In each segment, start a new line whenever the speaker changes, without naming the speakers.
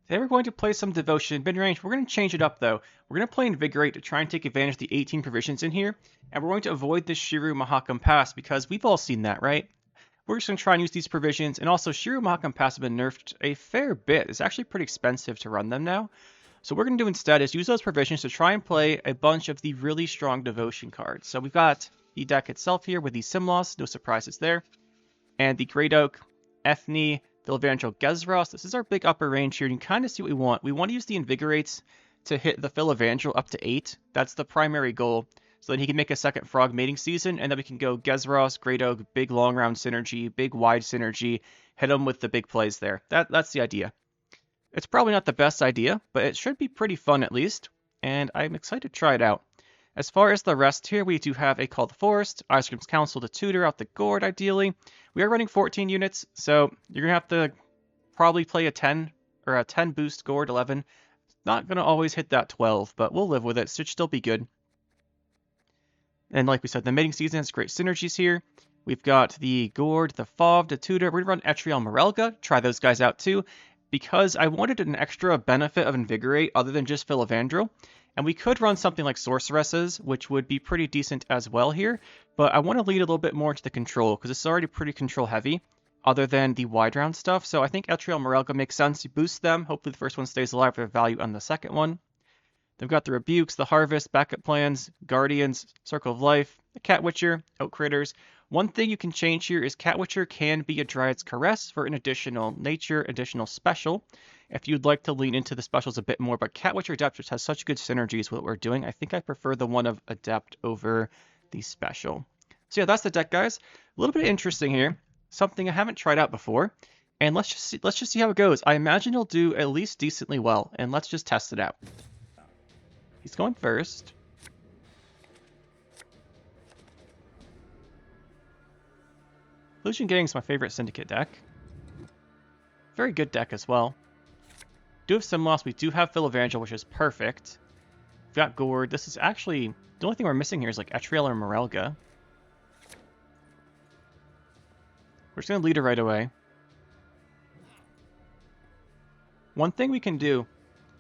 Today we're going to play some Devotion Midrange. We're going to change it up though. We're going to play Invigorate to try and take advantage of the 18 provisions in here, and we're going to avoid this Schirru Mahakam Pass because we've all seen that, right? We're just going to try and use these provisions, and also Schirru Mahakam Pass have been nerfed a fair bit. It's actually pretty expensive to run them now. So what we're going to do instead is use those provisions to try and play a bunch of the really strong Devotion cards. So we've got the deck itself here with the Simloss, no surprises there, and the Great Oak, Ethne, Philavandrel, Gezros. This is our big upper range here, and you kind of see what we want. We want to use the Invigorates to hit the Philavandrel up to 8. That's the primary goal. So then he can make a second Frog mating season, and then we can go Gezros, Great Oak, big long round synergy, big wide synergy, hit him with the big plays there. That's the idea. It's probably not the best idea, but it should be pretty fun at least, and I'm excited to try it out. As far as the rest here, we do have a Call to Forest, Ice Cream's Council to tutor out the Gourd ideally. We are running 14 units, so you're going to have to probably play a 10 or a 10 boost Gourd 11. Not going to always hit that 12, but we'll live with it. It should still be good. And like we said, the mating season has great synergies here. We've got the Gourd, the Fov, the tutor. We're going to run Etriel Morelga, try those guys out too, because I wanted an extra benefit of Invigorate other than just Philavandrel. And we could run something like Sorceresses, which would be pretty decent as well here, but I want to lead a little bit more into the control, because it's already pretty control heavy, other than the wide round stuff. So I think Etriel Morelga makes sense. You boost them, hopefully the first one stays alive for value on the second one. They've got the Rebukes, the Harvest, Backup Plans, Guardians, Circle of Life, the Cat Witcher, Out Critters. One thing you can change here is Cat Witcher can be a Dryad's Caress for an additional nature, additional special, if you'd like to lean into the specials a bit more, but Cat Witcher Adept just has such good synergies with what we're doing. I think I prefer the one of Adept over the special. So yeah, that's the deck, guys. A little bit interesting here. Something I haven't tried out before. And let's just see how it goes. I imagine it'll do at least decently well, and let's just test it out. He's going first. Collusion Gang is my favorite Syndicate deck. Very good deck as well. Do have Simloss, we do have Philavandrel, which is perfect. We've got Gourd. This is actually, the only thing we're missing here is like Etriel or Morelga. We're just going to lead it right away. One thing we can do,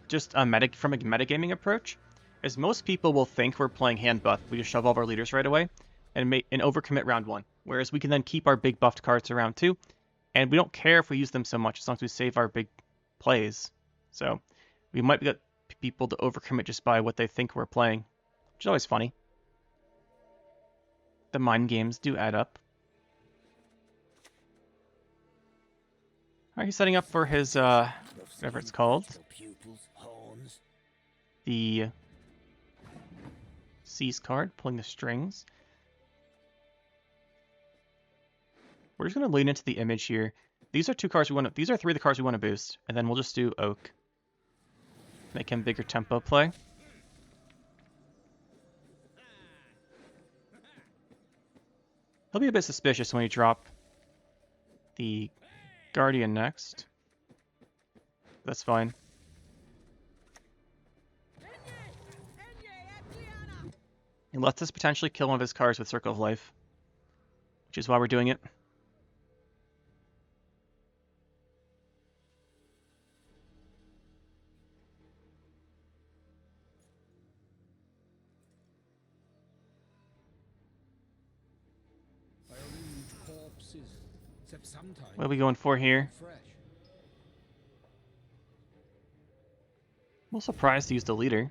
just from a metagaming approach, is most people will think we're playing hand buff. We just shove all of our leaders right away and overcommit round 1. Whereas we can then keep our big buffed cards to round 2, and we don't care if we use them so much as long as we save our big plays. So we might get people to overcommit just by what they think we're playing, which is always funny. The mind games do add up. Alright, he's setting up for his, whatever it's called. The Seize card, pulling the strings. We're just going to lean into the image here. These are 2 cards we want to, these are 3 of the cards we want to boost, and then we'll just do Oak. Make him bigger tempo play. He'll be a bit suspicious when we drop the Guardian next. That's fine. He lets us potentially kill one of his cards with Circle of Life, which is why we're doing it. What are we going for here? I'm surprised to use the leader.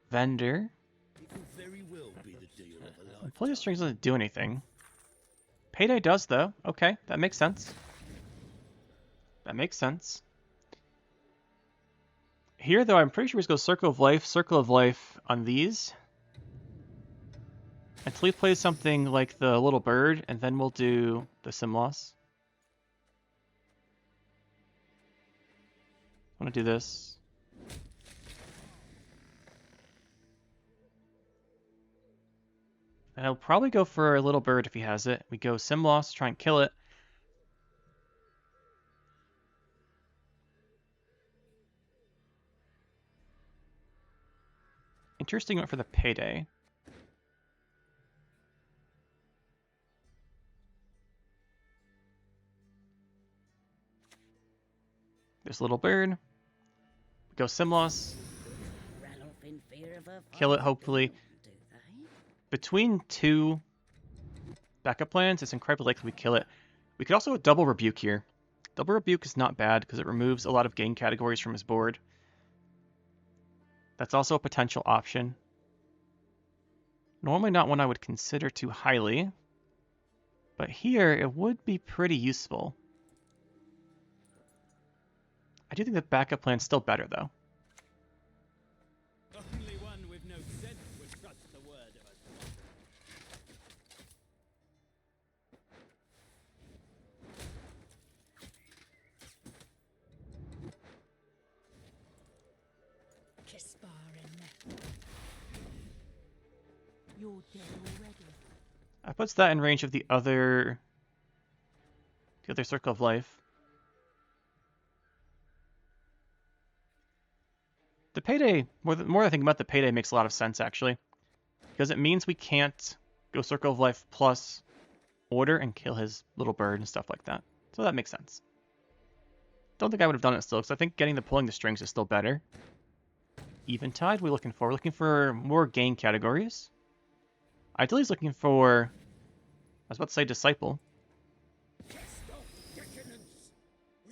Vendor. Pulling the strings doesn't do anything. Payday does though. Okay, that makes sense. That makes sense. Here though, I'm pretty sure we just go Circle of Life on these. Until he plays something like the Little Bird, and then we'll do the Simloss. I want to do this. And I'll probably go for a Little Bird if he has it. We go Simloss, try and kill it. Interesting one for the payday. There's a little bird. Go Simloss. Kill it, hopefully. Between two backup plans, it's incredibly likely we kill it. We could also double Rebuke here. Double Rebuke is not bad because it removes a lot of gain categories from his board. That's also a potential option. Normally not one I would consider too highly, but here it would be pretty useful. I do think the backup plan's still better, though.
Only one with no sense would trust the word of a
You're dead already.
That puts that in range of the other Circle of Life. The payday, more I think about the payday, makes a lot of sense, actually. Because it means we can't go Circle of Life plus Order and kill his little bird and stuff like that. So that makes sense. Don't think I would have done it still, because I think getting the pulling the strings is still better. Eventide, we're looking for. We're looking for more gain categories. Ideally, he's looking for, I was about to say Disciple.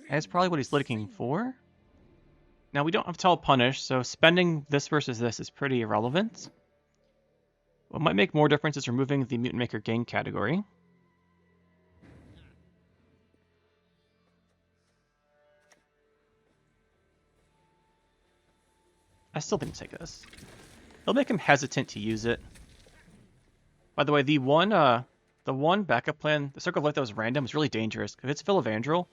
That's probably what he's looking for. Now, we don't have Tell Punish, so spending this versus this is pretty irrelevant. What might make more difference is removing the Mutant Maker gain category. I still think take this. It'll make him hesitant to use it. By the way, the one backup plan, the Circle of Life that was random, is really dangerous. If it's Philavandrel,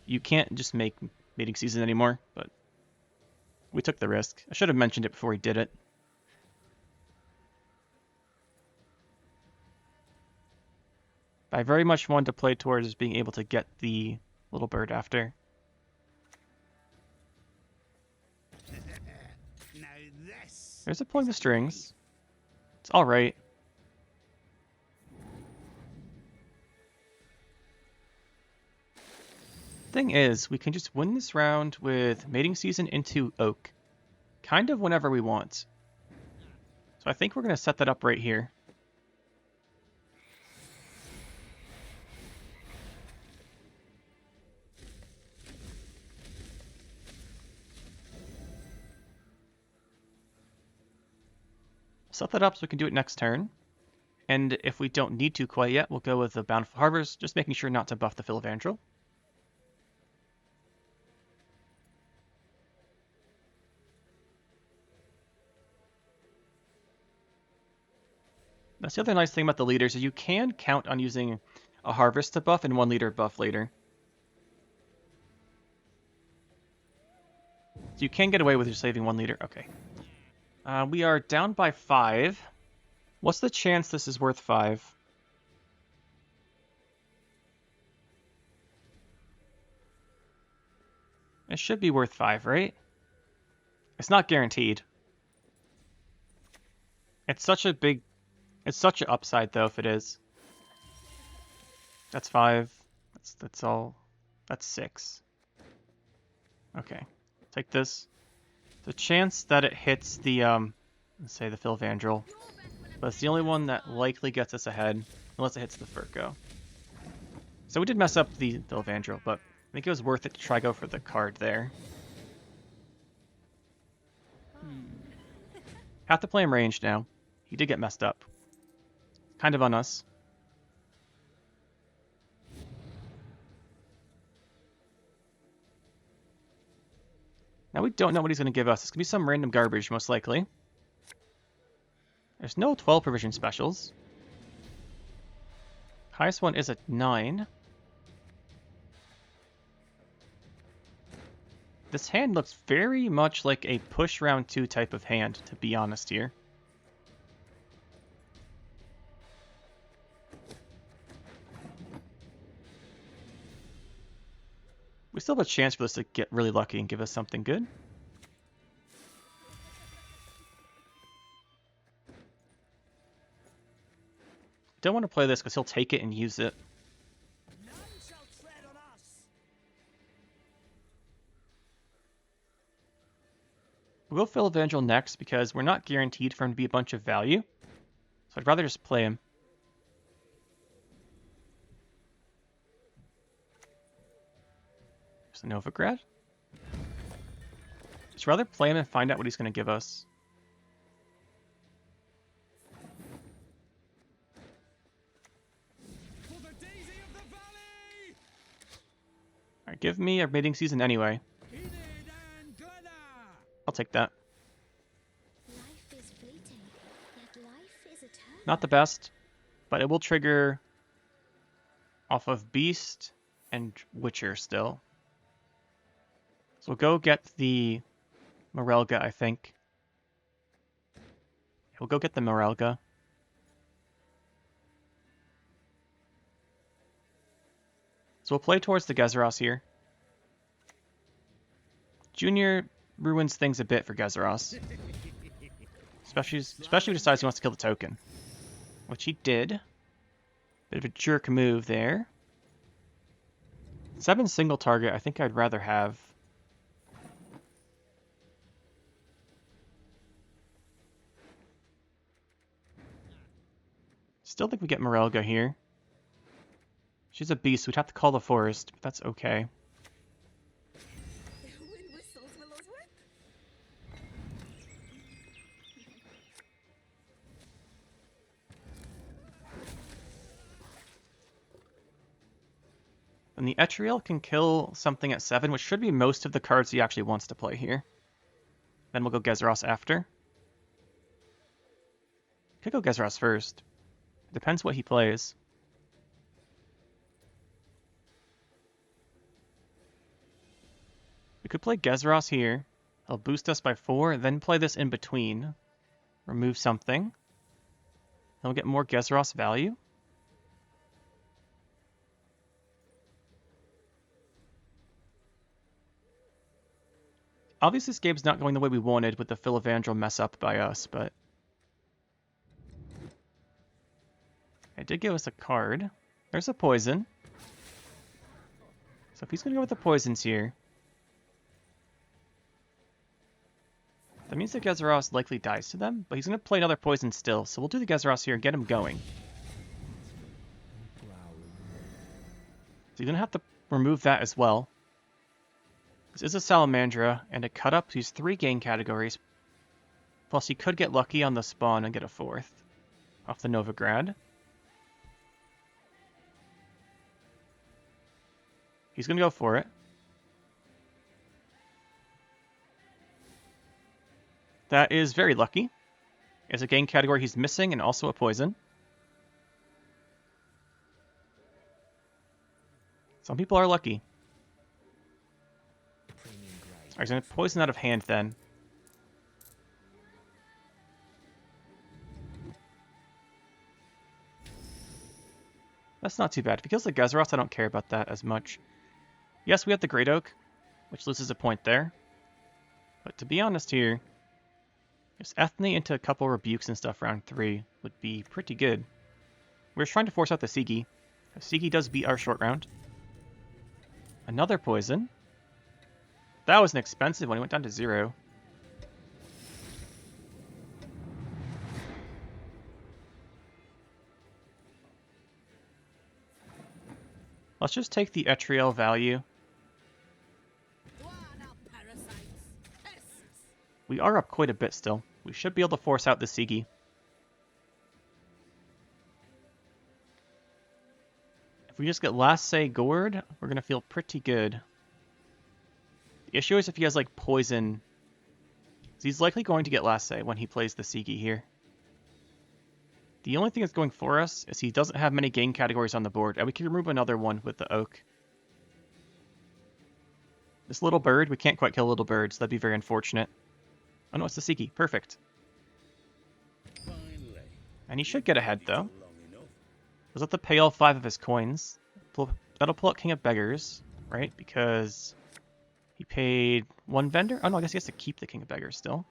you can't just make Mating Season anymore, but we took the risk. I should have mentioned it before he did it. But I very much wanted to play towards being able to get the little bird after. There's a pulling the strings. It's alright. Thing is, we can just win this round with Mating Season into Oak, kind of whenever we want. So I think we're going to set that up right here. Set that up so we can do it next turn. And if we don't need to quite yet, we'll go with the Bountiful Harvest, just making sure not to buff the Philavandrel. That's the other nice thing about the leaders, is you can count on using a Harvest to buff and one leader buff later. So you can get away with just saving one leader. Okay. We are down by 5. What's the chance this is worth 5? It should be worth 5, right? It's not guaranteed. It's such an upside though if it is. That's 5. That's all. That's 6. Okay. Take this. The chance that it hits the let's say the Philavandrel, but it's the only one that likely gets us ahead unless it hits the Furco. So we did mess up the Philavandrel, but I think it was worth it to try go for the card there. Have to play him ranged now. He did get messed up. Kind of on us. Now we don't know what he's going to give us. It's going to be some random garbage, most likely. There's no 12 provision specials. Highest one is a 9. This hand looks very much like a push round 2 type of hand, to be honest here. We still have a chance for this to get really lucky and give us something good. don't want to play this because he'll take it and use it.
None shall tread on us.
We'll go Phil Evangel next because we're not guaranteed for him to be a bunch of value. So I'd rather just play him. There's a Novigrad. Just rather play him and find out what he's going to give us.
For the daisy of the valley.
Alright, give me a mating season anyway.
Enid and Glenna.
I'll take that.
Life is fleeting, yet life is eternal.
Not the best, but it will trigger off of Beast and Witcher still. So we'll go get the Morelga, I think. We'll go get the Morelga. So we'll play towards the Gezeros here. Junior ruins things a bit for Gezeros. Especially if he decides he wants to kill the token. Which he did. Bit of a jerk move there. 7 single target, I think I'd rather have. Still think we get Morelga here. She's a beast, so we'd have to call the forest, but that's okay.
Wind whistles Willow's whip.
And the Etriel can kill something at 7, which should be most of the cards he actually wants to play here. Then we'll go Gezeros after. Could go Gezeros first. Depends what he plays. We could play Gezeros here. He'll boost us by 4, then play this in between. Remove something. Then we'll get more Gezeros value. Obviously this game's not going the way we wanted with the Phil Evangel mess up by us, but... It did give us a card. There's a poison. So if he's going to go with the poisons here... That means that Gezeros likely dies to them, but he's going to play another poison still, so we'll do the Gezeros here and get him going. So you're going to have to remove that as well. This is a Salamandra, and a cut up, he's 3 gain categories. Plus he could get lucky on the spawn and get a 4th off the Novigrad. He's going to go for it. That is very lucky. It's a gain category he's missing and also a poison. Some people are lucky. Alright, he's going to poison out of hand then. That's not too bad. If he kills the Gezeros, I don't care about that as much. Yes, we have the Great Oak, which loses a point there. But to be honest here, just Ethne into a couple rebukes and stuff round 3 would be pretty good. We're trying to force out the Sigi. Sigi does beat our short round. Another poison. That was an expensive one. He went down to 0. Let's just take the Etriel value. We are up quite a bit still. We should be able to force out the Sigi. If we just get Last Say Gourd, we're going to feel pretty good. The issue is if he has like poison. He's likely going to get Last Say when he plays the Sigi here. The only thing that's going for us is he doesn't have many gain categories on the board, and we can remove another one with the Oak. This little bird, we can't quite kill little birds, so that'd be very unfortunate. Oh no, it's the Sigi. Perfect. And he should get ahead, though. He'll have to pay all 5 of his coins. That'll pull out King of Beggars, right? Because he paid 1 vendor? Oh no, I guess he has to keep the King of Beggars still.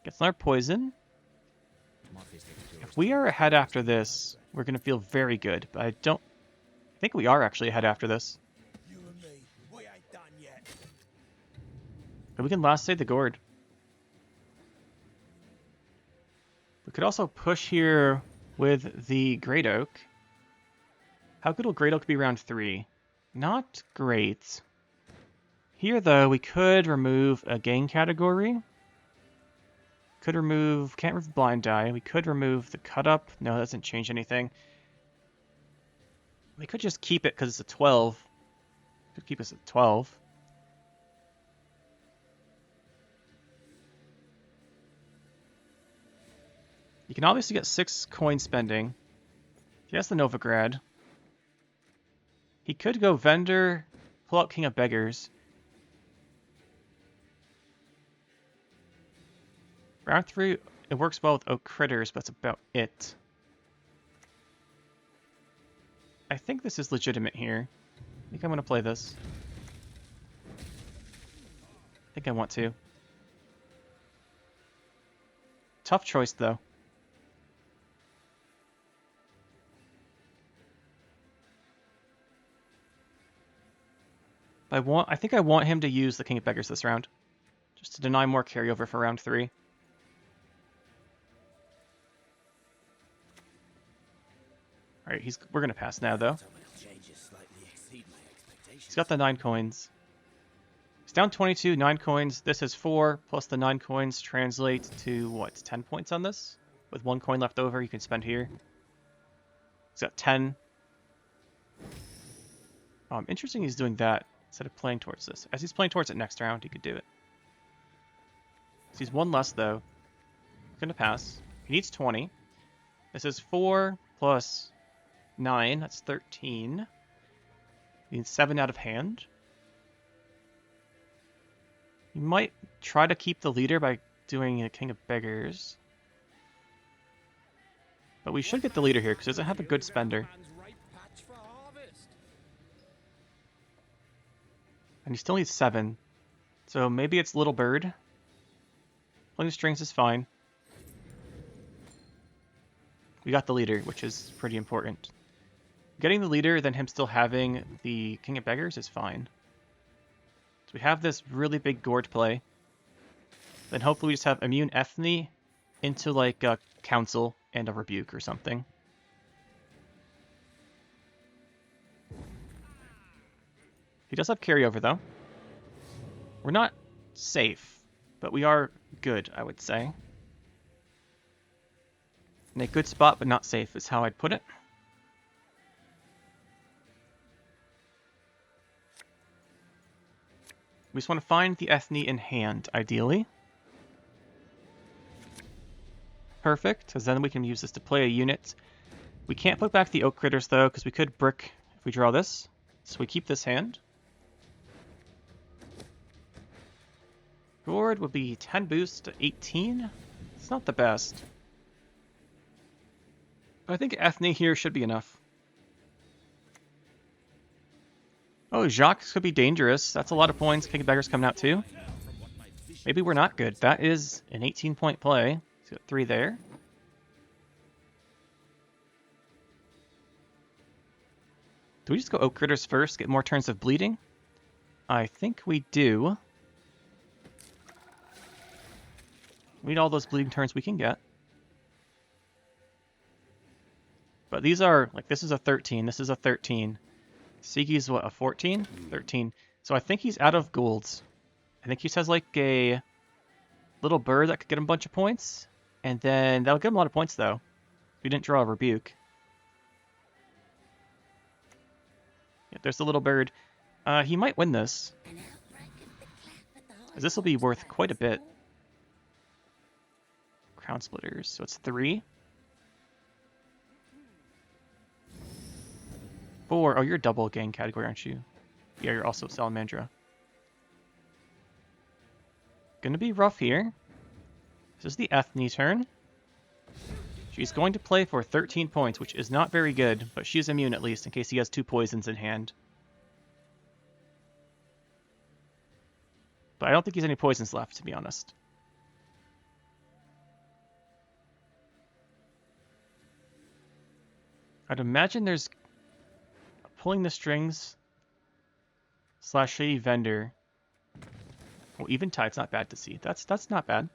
Gets another poison. If we are ahead after this, we're going to feel very good, but I think we are actually ahead after this.
You and me, we ain't done yet.
But we can last save the gourd. We could also push here with the Great Oak. How good will Great Oak be round 3? Not great. Here, though, we could remove a gang category. Can't remove Blind Die. We could remove the Cut Up. No, that doesn't change anything. We could just keep it because it's a 12. Could keep us at 12. You can obviously get 6 coin spending. He has the Novigrad. He could go Vendor, pull out King of Beggars. Round 3, it works well with Oak Critters, but that's about it. I think this is legitimate here. I think I'm going to play this. I think I want to. Tough choice, though. I think I want him to use the King of Beggars this round, just to deny more carryover for round 3. All right, we're gonna pass now though. He's got the 9 coins. He's down 22, 9 coins. This is 4 plus the 9 coins translate to what? 10 points on this. With 1 coin left over, you can spend here. He's got 10. Interesting he's doing that instead of playing towards this. As he's playing towards it next round, he could do it. So he's 1 less, though. He's going to pass. He needs 20. This is 4 plus 9. That's 13. He needs 7 out of hand. He might try to keep the leader by doing a King of Beggars. But we should get the leader here, because he doesn't have a good spender. And he still needs 7. So maybe it's Little Bird. Playing the strings is fine. We got the leader, which is pretty important. Getting the leader, then him still having the King of Beggars is fine. So we have this really big gourd play. Then hopefully we just have immune Ethne into like a council and a rebuke or something. He does have carryover, though. We're not safe, but we are good, I would say. In a good spot, but not safe, is how I'd put it. We just want to find the Ethne in hand, ideally. Perfect, because then we can use this to play a unit. We can't put back the Oak Critters, though, because we could brick if we draw this. So we keep this hand. Gourd would be 10 boost to 18. It's not the best. But I think Ethne here should be enough. Oh, Jacques could be dangerous. That's a lot of points. King of Beggars coming out too. Maybe we're not good. That is an 18-point play. He's got 3 there. Do we just go Oak Critters first, get more turns of bleeding? I think we do. We need all those bleeding turns we can get. But these are, like, this is a 13, this is a 13. Sigi's what, a 14? 13. So I think he's out of golds. I think he just has, like, a little bird that could get him a bunch of points. And then that'll give him a lot of points, though. We didn't draw a rebuke. Yeah, there's the little bird. He might win this. As this will be worth quite a bit. Crown Splitters, so it's 3. 4. Oh, you're double gang category, aren't you? Yeah, you're also Salamandra. Gonna be rough here. This is the Ethne turn. She's going to play for 13 points, which is not very good, but she's immune at least, in case he has 2 poisons in hand. But I don't think he has any poisons left, to be honest. I'd imagine there's pulling the strings / shady vendor. Well, even tide's not bad to see. That's not bad.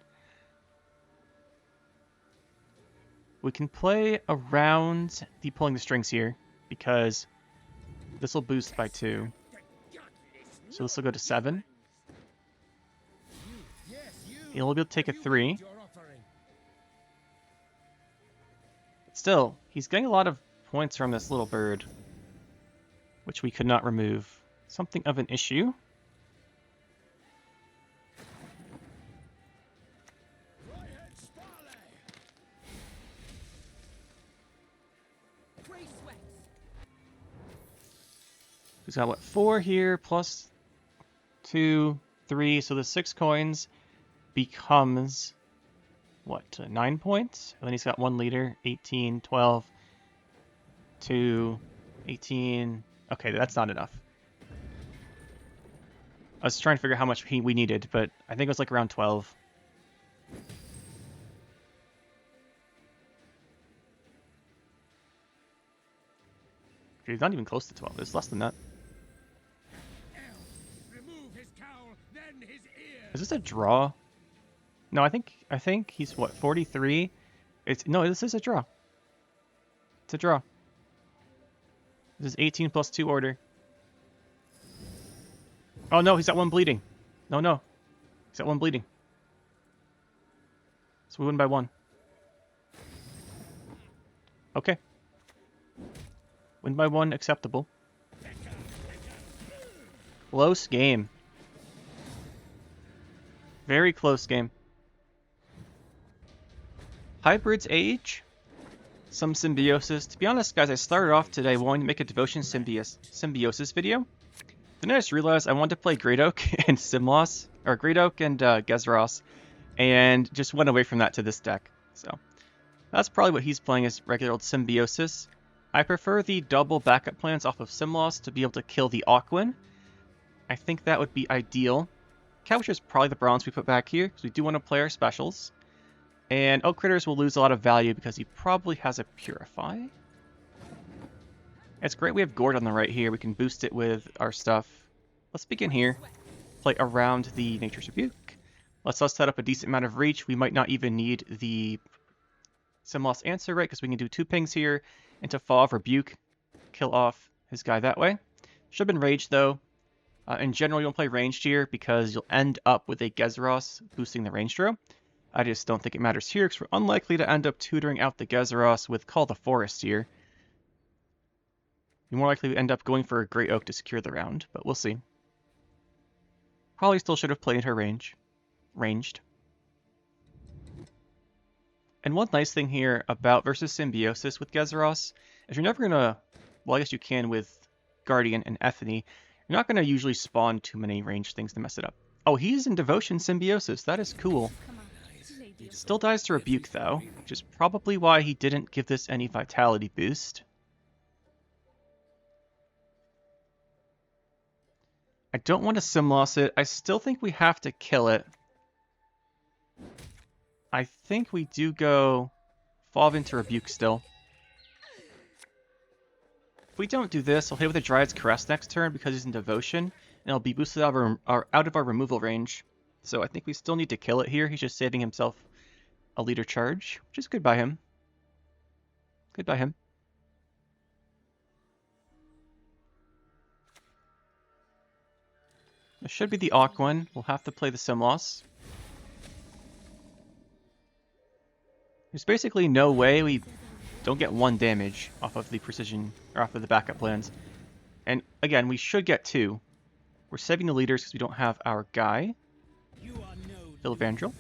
We can play around the pulling the strings here because this will boost by 2. So this will go to 7. He'll be able to take a 3. Still, he's getting a lot of points from this little bird, which we could not remove. Something of an issue. He's got, what, 4 here, plus 2, 3, so the 6 coins becomes, what, 9 points? And then he's got 1 leader, 18, 12, 2, 18... Okay, that's not enough. I was trying to figure out how much we needed, but I think it was like around 12. He's not even close to 12. It's less than that. Is this a draw? No, I think he's what, 43? No, this is a draw. It's a draw. This is 18 plus 2 order. Oh no, he's got 1 bleeding. No. He's got 1 bleeding. So we win by 1. Okay. Win by 1, acceptable. Close game. Very close game. Hybrid's Age. Some Symbiosis. To be honest, guys, I started off today wanting to make a Devotion Symbiosis video. Then I just realized I wanted to play Great Oak and Simlos, or Great Oak and Gezros, and just went away from that to this deck. So that's probably what he's playing, is regular old Symbiosis. I prefer the double backup plans off of Simlos to be able to kill the Aquin. I think that would be ideal. Couch is probably the bronze we put back here, because we do want to play our specials. And Oak Critters will lose a lot of value because he probably has a Purify. It's great we have Gord on the right here. We can boost it with our stuff. Let's begin here. Play around the Nature's Rebuke. Let's set up a decent amount of reach. We might not even need the Simlos Answer Rate because we can do 2 pings here into Fall of Rebuke. Kill off his guy that way. Should have been Raged though. In general, you don't play ranged here because you'll end up with a Gezeros boosting the range throw. I just don't think it matters here because we're unlikely to end up tutoring out the Gezeros with Call the Forest here. You're more likely to end up going for a Great Oak to secure the round, but we'll see. Probably still should have played her ranged. And one nice thing here about versus Symbiosis with Gezeros is you're never going to, well, I guess you can with Guardian and Ethany, you're not going to usually spawn too many ranged things to mess it up. Oh, he's in Devotion Symbiosis. That is cool. Still dies to Rebuke, though, which is probably why he didn't give this any Vitality boost. I don't want to Simlos it. I still think we have to kill it. I think we do go Fall into Rebuke still. If we don't do this, I'll hit with a Dryad's Caress next turn because he's in Devotion, and it'll be boosted out of our removal range. So I think we still need to kill it here. He's just saving himself a leader charge, which is good by him. Good by him. This should be the Aquin. We'll have to play the Simlos. There's basically no way we don't get 1 damage off of the precision, or off of the backup plans. And again, we should get 2. We're saving the leaders because we don't have our guy. Ilvandril.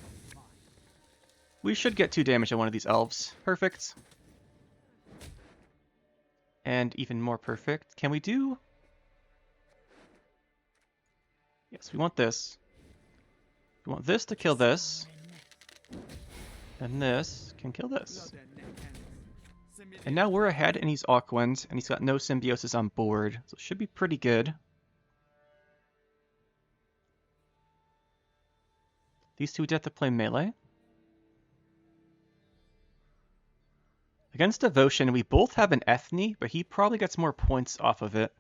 We should get 2 damage on one of these elves. Perfect. And even more perfect. Can we do... Yes, we want this. We want this to kill this. And this can kill this. And now we're ahead and he's Aquins, and he's got no Symbiosis on board. So it should be pretty good. These two would have to play melee. Against Devotion, we both have an Ethne, but he probably gets more points off of it.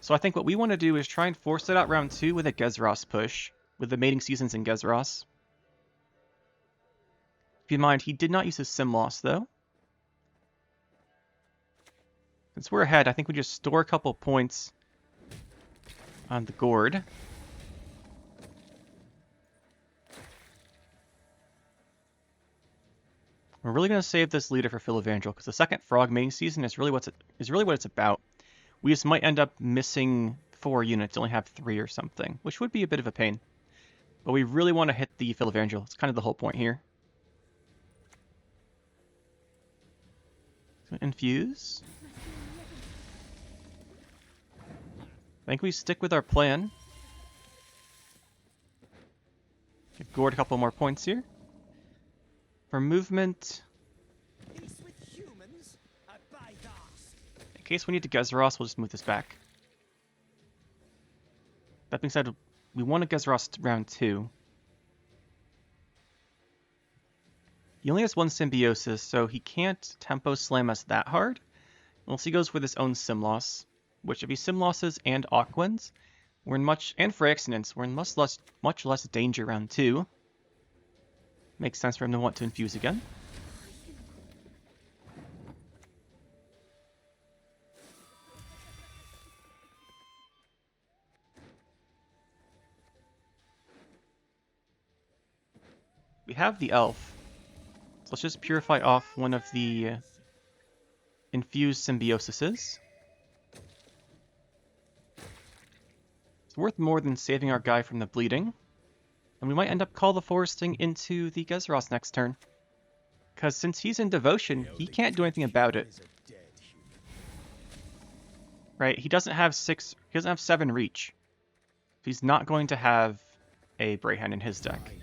So I think what we want to do is try and force it out round 2 with a Gezros push, with the mating seasons in Gezros. Keep in mind, he did not use his Sim Loss, though. Since we're ahead, I think we just store a couple points on the gourd. We're really going to save this leader for Philevangel, because the second frog mating season is really what it's about. We just might end up missing 4 units, only have 3 or something, which would be a bit of a pain. But we really want to hit the Philevangel. It's kind of the whole point here. So infuse. I think we stick with our plan. Give Gord a couple more points here. For movement,
Peace with humans? I bite ass.
in case we need to Gezros, we'll just move this back. That being said, we want to Gezros round 2. He only has 1 Symbiosis, so he can't Tempo Slam us that hard. Unless he goes with his own Sim Loss, which if he Sim Losses and Aquans, we're in and for accidents, we're in much less danger round 2. Makes sense for him to want to infuse again. We have the elf. So let's just purify off one of the infused Symbiosises. It's worth more than saving our guy from the bleeding. And we might end up Call the Foresting into the Gezros next turn. Because since he's in Devotion, he can't do anything about it. Right? He doesn't have 7 reach. He's not going to have a Brayhen in his deck.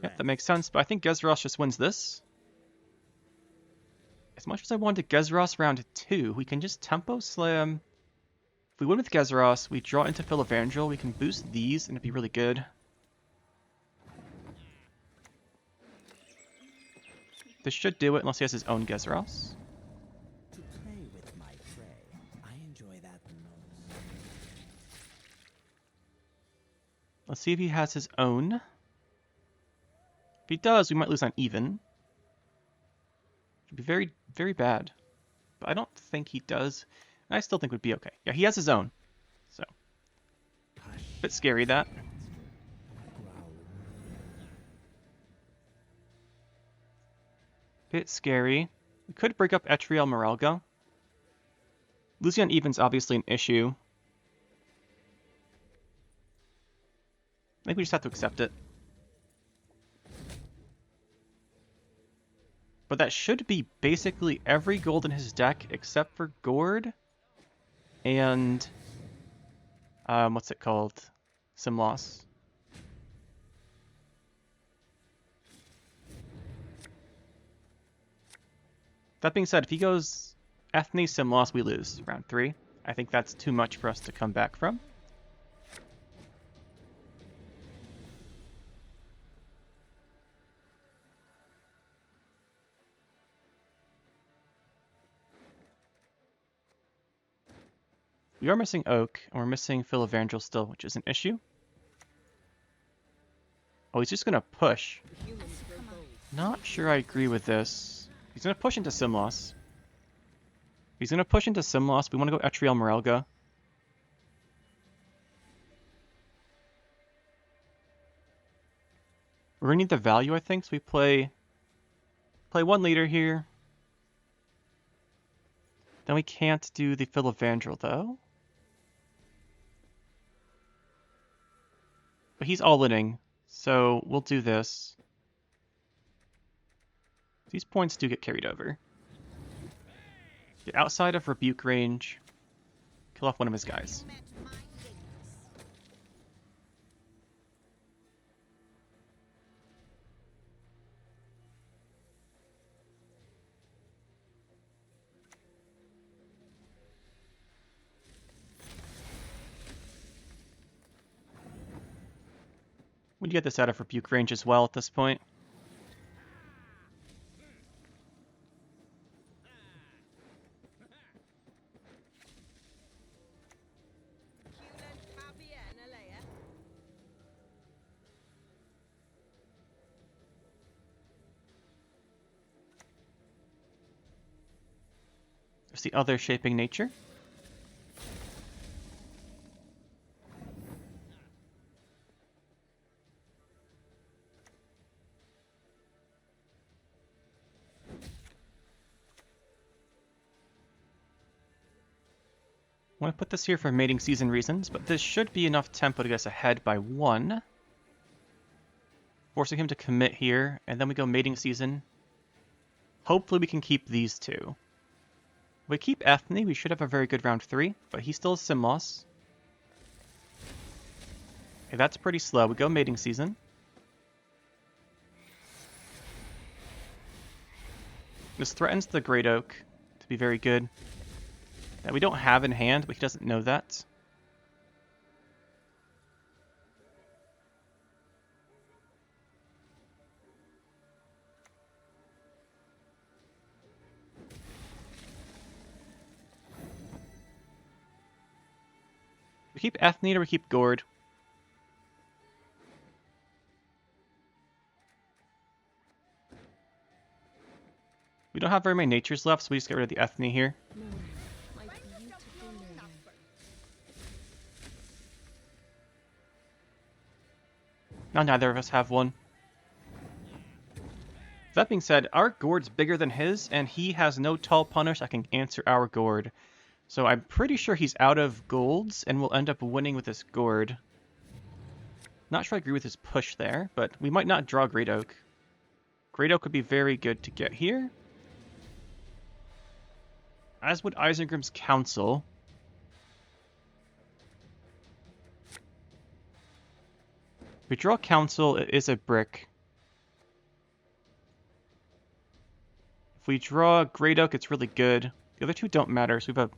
Yeah, that makes sense, but I think Gezros just wins this. As much as I wanted Gezros round 2, we can just Tempo Slam. If we win with Gezros, we draw into Philevangel, we can boost these, and it'd be really good. This should do it, unless he has his own Gezros.
To play with my prey, I enjoy that the most.
Let's see if he has his own. If he does, we might lose on even. It'd be very, very bad. But I don't think he does. I still think it would be okay. Yeah, he has his own. So, bit scary that. Bit scary. We could break up Etriel Morelga. Losing on even's obviously an issue. I think we just have to accept it. But that should be basically every gold in his deck except for Gord and what's it called? Sim Loss. That being said, if he goes Ethne Sim Loss, we lose round 3. I think that's too much for us to come back from. We are missing Oak, and we're missing Philevangel still, which is an issue. Oh, he's just going to push. Not sure I agree with this. He's going to push into Sim Loss. He's going to push into Sim Loss. We want to go Etriel Morelga. We're going to need the value, I think, so we play 1 leader here. Then we can't do the Philevangel, though. But he's all-inning, so we'll do this. These points do get carried over. Get outside of Rebuke range. Kill off one of his guys. We get this out of Rebuke range as well at this point. There's the other shaping nature. I want to put this here for mating season reasons, but this should be enough tempo to get us ahead by 1. Forcing him to commit here, and then we go mating season. Hopefully we can keep these two. If we keep Ethne, we should have a very good round 3, but he still has sim loss. Okay, that's pretty slow. We go mating season. This threatens the Great Oak to be very good. That we don't have in hand, but he doesn't know that. We keep Ethne or we keep Gord. We don't have very many natures left, so we just get rid of the Ethne here.
No, my beautiful lady.
Now neither of us have one. That being said, our Gord's bigger than his, and he has no tall punish that can answer our Gord. So I'm pretty sure he's out of golds, and we'll end up winning with this Gord. Not sure I agree with his push there, but we might not draw Great Oak. Great Oak would be very good to get here. As would Isengrim's Council. If we draw Council, it is a brick. If we draw Great Oak, it's really good. The other two don't matter, so we have a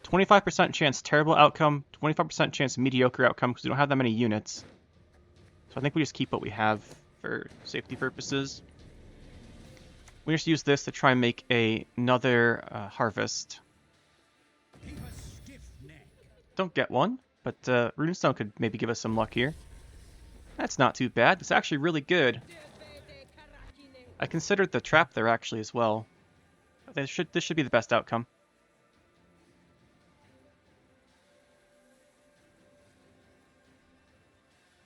25% chance terrible outcome, 25% chance mediocre outcome because we don't have that many units. So I think we just keep what we have for safety purposes. We just use this to try and make another harvest. Don't get one, but Runestone could maybe give us some luck here. That's not too bad. It's actually really good. I considered the trap there actually as well. This should be the best outcome.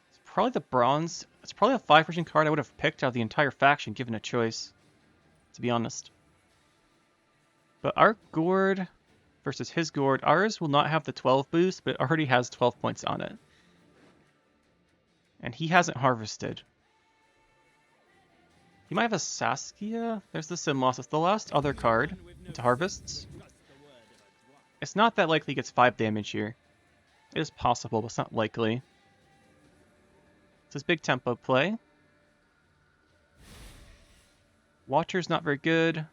It's probably the bronze. It's probably a 5-version card I would have picked out of the entire faction given a choice, to be honest. But our Gord versus his Gord, ours will not have the 12 boost, but it already has 12 points on it. And he hasn't harvested. He might have a Saskia. There's the Sim Loss. It's the last other card into harvests. It's not that likely he gets 5 damage here. It is possible, but it's not likely. It's his big tempo play. Watcher's not very good. Is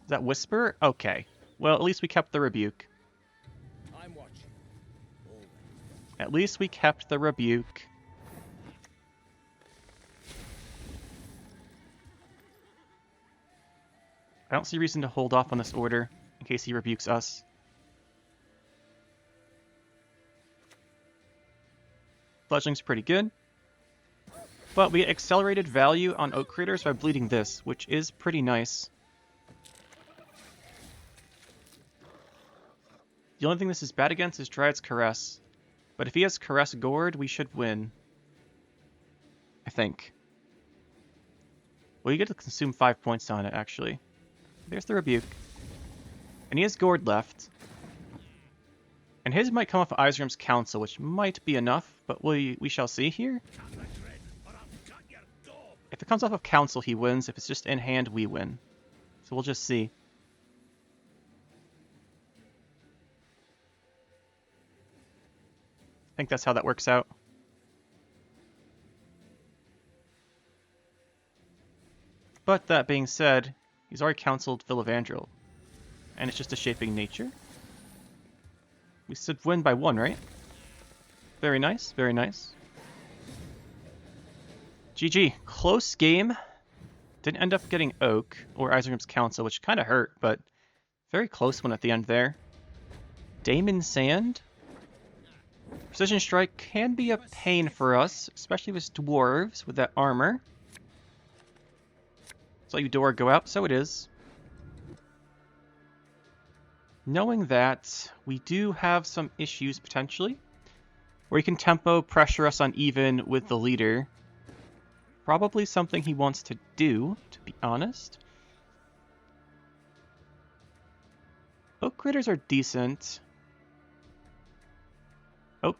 that Whisper? Okay. Well, at least we kept the Rebuke. At least we kept the Rebuke. I don't see reason to hold off on this order in case he rebukes us. Fledgling's pretty good. But we get accelerated value on Oak Creators by bleeding this, which is pretty nice. The only thing this is bad against is Dryad's Caress. But if he has Caress Gord, we should win. I think. Well, you get to consume 5 points on it, actually. There's the Rebuke. And he has Gord left. And his might come off of Isengrim's Council, which might be enough, but we shall see here. If it comes off of Council, he wins. If it's just in hand, we win. So we'll just see. I think that's how that works out. But that being said, he's already counseled Villavandrel. And it's just a shaping nature. We should win by 1, right? Very nice, very nice. GG. Close game. Didn't end up getting Oak or Isengrim's Council, which kind of hurt, but very close one at the end there. Damon Sand. Precision Strike can be a pain for us, especially with Dwarves with that armor. So Eudora go out, so it is. Knowing that, we do have some issues potentially, where he can tempo pressure us uneven with the leader. Probably something he wants to do, to be honest. Oak critters are decent.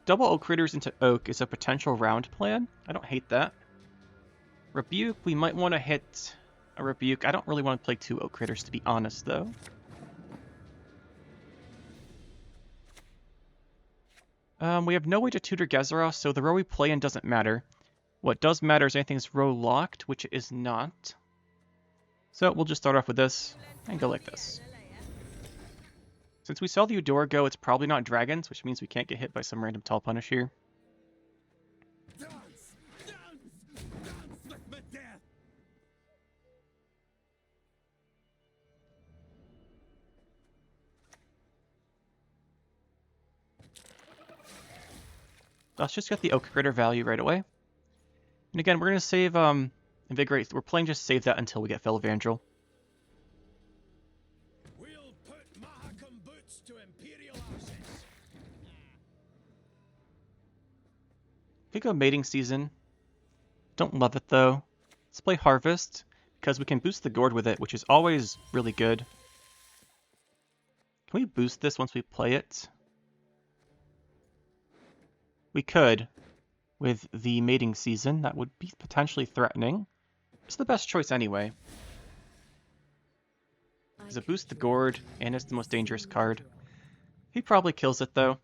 Double oak critters into oak is a potential round plan. I don't hate that. Rebuke, we might want to hit a rebuke. I don't really want to play 2 oak critters, to be honest, though. We have no way to tutor Gezeros, so the row we play in doesn't matter. What does matter is anything's row locked, which it is not. So we'll just start off with this and go like this. Since we saw the Eudora go, it's probably not dragons, which means we can't get hit by some random tall punish here.
Dance! Dance! Dance with my death!
Let's just get the Oak Critter value right away. And again, we're going to save Invigorate. We're playing just save that until we get Felivandrel.
We'll put Mahakam boots to Imperial ashes.
Could go Mating Season. Don't love it though. Let's play Harvest, because we can boost the Gourd with it, which is always really good. Can we boost this once we play it? We could. With the Mating Season, that would be potentially threatening. It's the best choice anyway. Because it boosts the Gourd, and it's the most dangerous card. He probably kills it though. If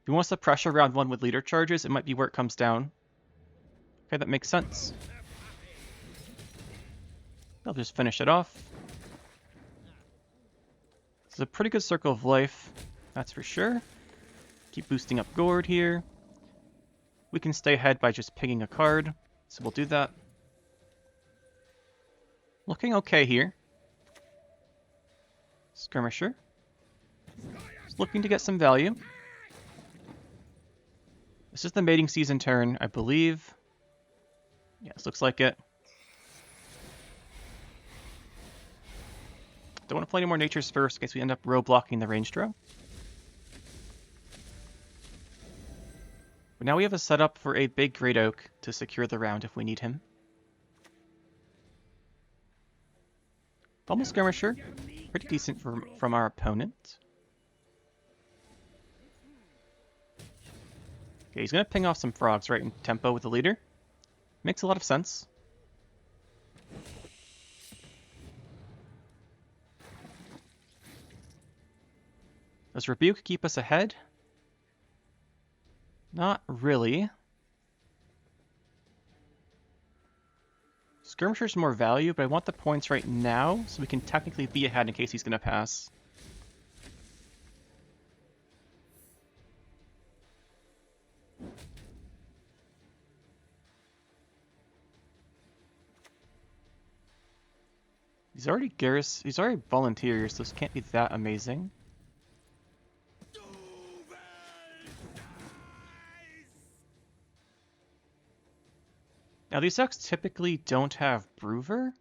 he wants to pressure round 1 with leader charges, it might be where it comes down. Okay, that makes sense. I'll just finish it off. This is a pretty good circle of life, that's for sure. Keep boosting up Gourd here. We can stay ahead by just pinging a card, so we'll do that. Looking okay here. Skirmisher. Just looking to get some value. This is the Mating Season turn, I believe. Yes, looks like it. Don't want to play any more Nature's First in case we end up row blocking the range draw. But now we have a setup for a big Great Oak to secure the round if we need him. Pummel Skirmisher, pretty decent from our opponent. Okay, he's going to ping off some frogs right in tempo with the leader. Makes a lot of sense. Does Rebuke keep us ahead? Not really. Skirmisher's more value, but I want the points right now, so we can technically be ahead in case he's going to pass. He's already volunteers, so this can't be that amazing. Now these decks typically don't have Broover,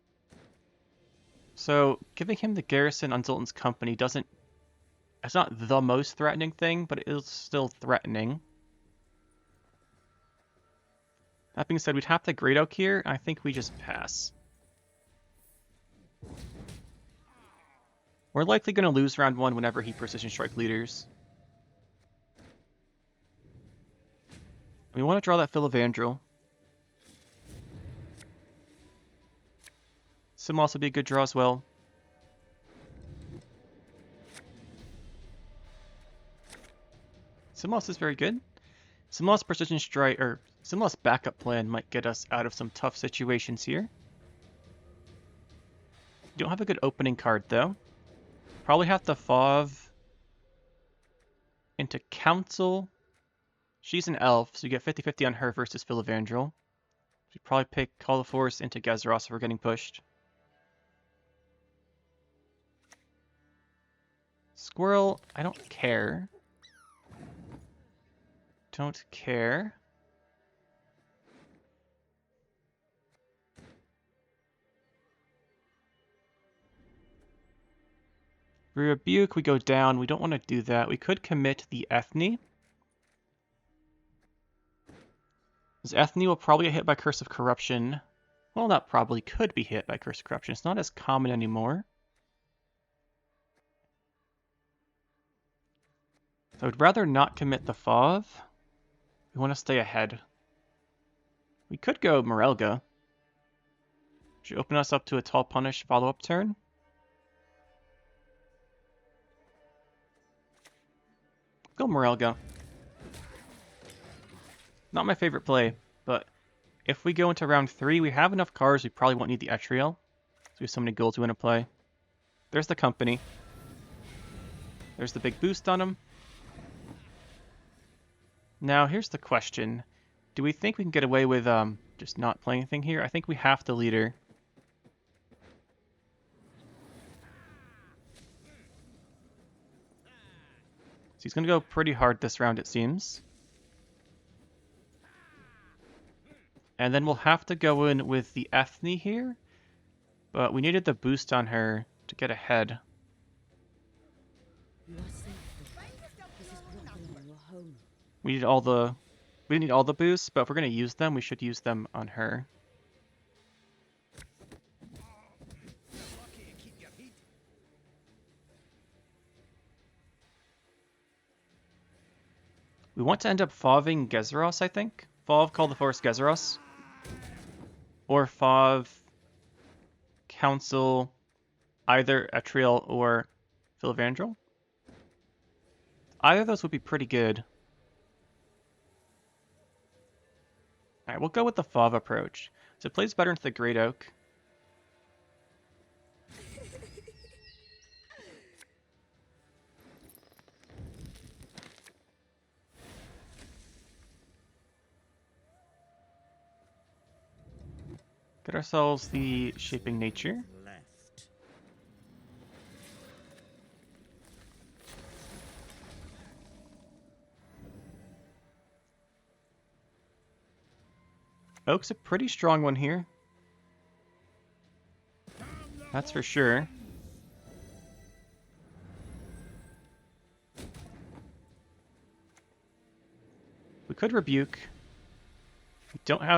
so giving him the Garrison on Zoltan's Company it's not the most threatening thing, but it is still threatening. That being said, we'd have the Great Oak here, I think we just pass. We're likely going to lose round 1 whenever he Precision Strike leaders. We want to draw that Felivandrel. Sim also be a good draw as well. Simlos is very good. Simlos Precision Strike, or Simlos backup plan might get us out of some tough situations here. Don't have a good opening card though. Probably have to FOV into Council. She's an elf, so you get 50-50 on her versus Felivandrel. Should probably pick Call of Force into Gezeros if we're getting pushed. Squirrel, I don't care. Don't care. We rebuke, we go down. We don't want to do that. We could commit the Ethne. This Ethne will probably get hit by Curse of Corruption. Well, not probably, could be hit by Curse of Corruption. It's not as common anymore. So I'd rather not commit the Fauve. We want to stay ahead. We could go Morelga. Should open us up to a Tall Punish follow-up turn. Go Morelga. Not my favorite play, but if we go into round 3, we have enough cards, we probably won't need the Etriel. So we have so many golds we want to play. There's the company. There's the big boost on him. Now, here's the question. Do we think we can get away with just not playing anything here? I think we have to leader. So he's going to go pretty hard this round, it seems. And then we'll have to go in with the Ethne here. But we needed the boost on her to get ahead. We didn't need all the boosts, but if we're going to use them, we should use them on her. We want to end up Fauving Gezeros, I think. Fauve, Call the Forest, Gezeros. Or Fauve, Council, either Etriel or Philivandrel. Either of those would be pretty good. Alright, we'll go with the Fauve approach. So it plays better into the Great Oak. Get ourselves the Shaping Nature.
Left.
Oak's a pretty strong one here. That's for sure. We could Rebuke.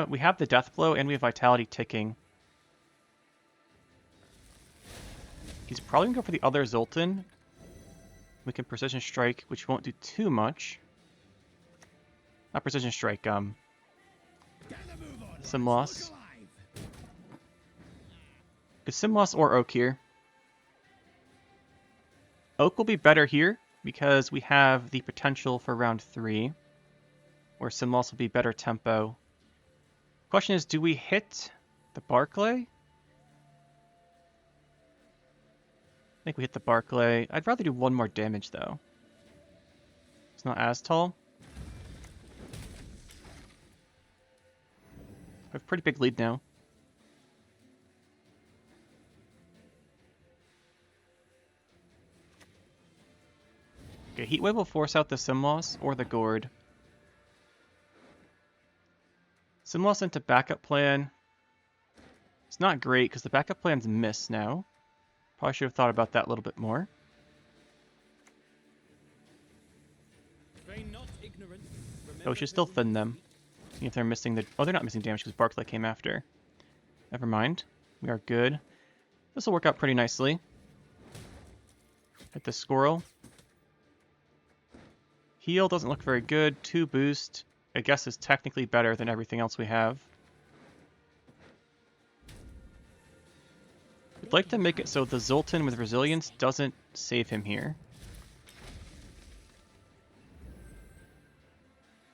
We have the Death Blow and we have Vitality ticking. He's probably gonna go for the other Zoltan. We can Precision Strike, which won't do too much. Not Precision Strike, Simloss. Is Simloss or Oak here? Oak will be better here because we have the potential for round 3. Where Simloss will be better tempo. Question is, do we hit the Barclay? I think we hit the Barclay. I'd rather do one more damage though. It's not as tall. We have a pretty big lead now. Okay, Heatwave will force out the Simloss or the Gourd. Simloss into backup plan. It's not great because the backup plan's miss now. Probably should have thought about that a little bit more. Oh, we should still thin them. See if they're missing the... Oh, they're not missing damage because Barclay came after. Never mind. We are good. This will work out pretty nicely. Hit the Squirrel. Heal doesn't look very good. 2 boost, I guess, is technically better than everything else we have. We'd like to make it so the Zoltan with Resilience doesn't save him here.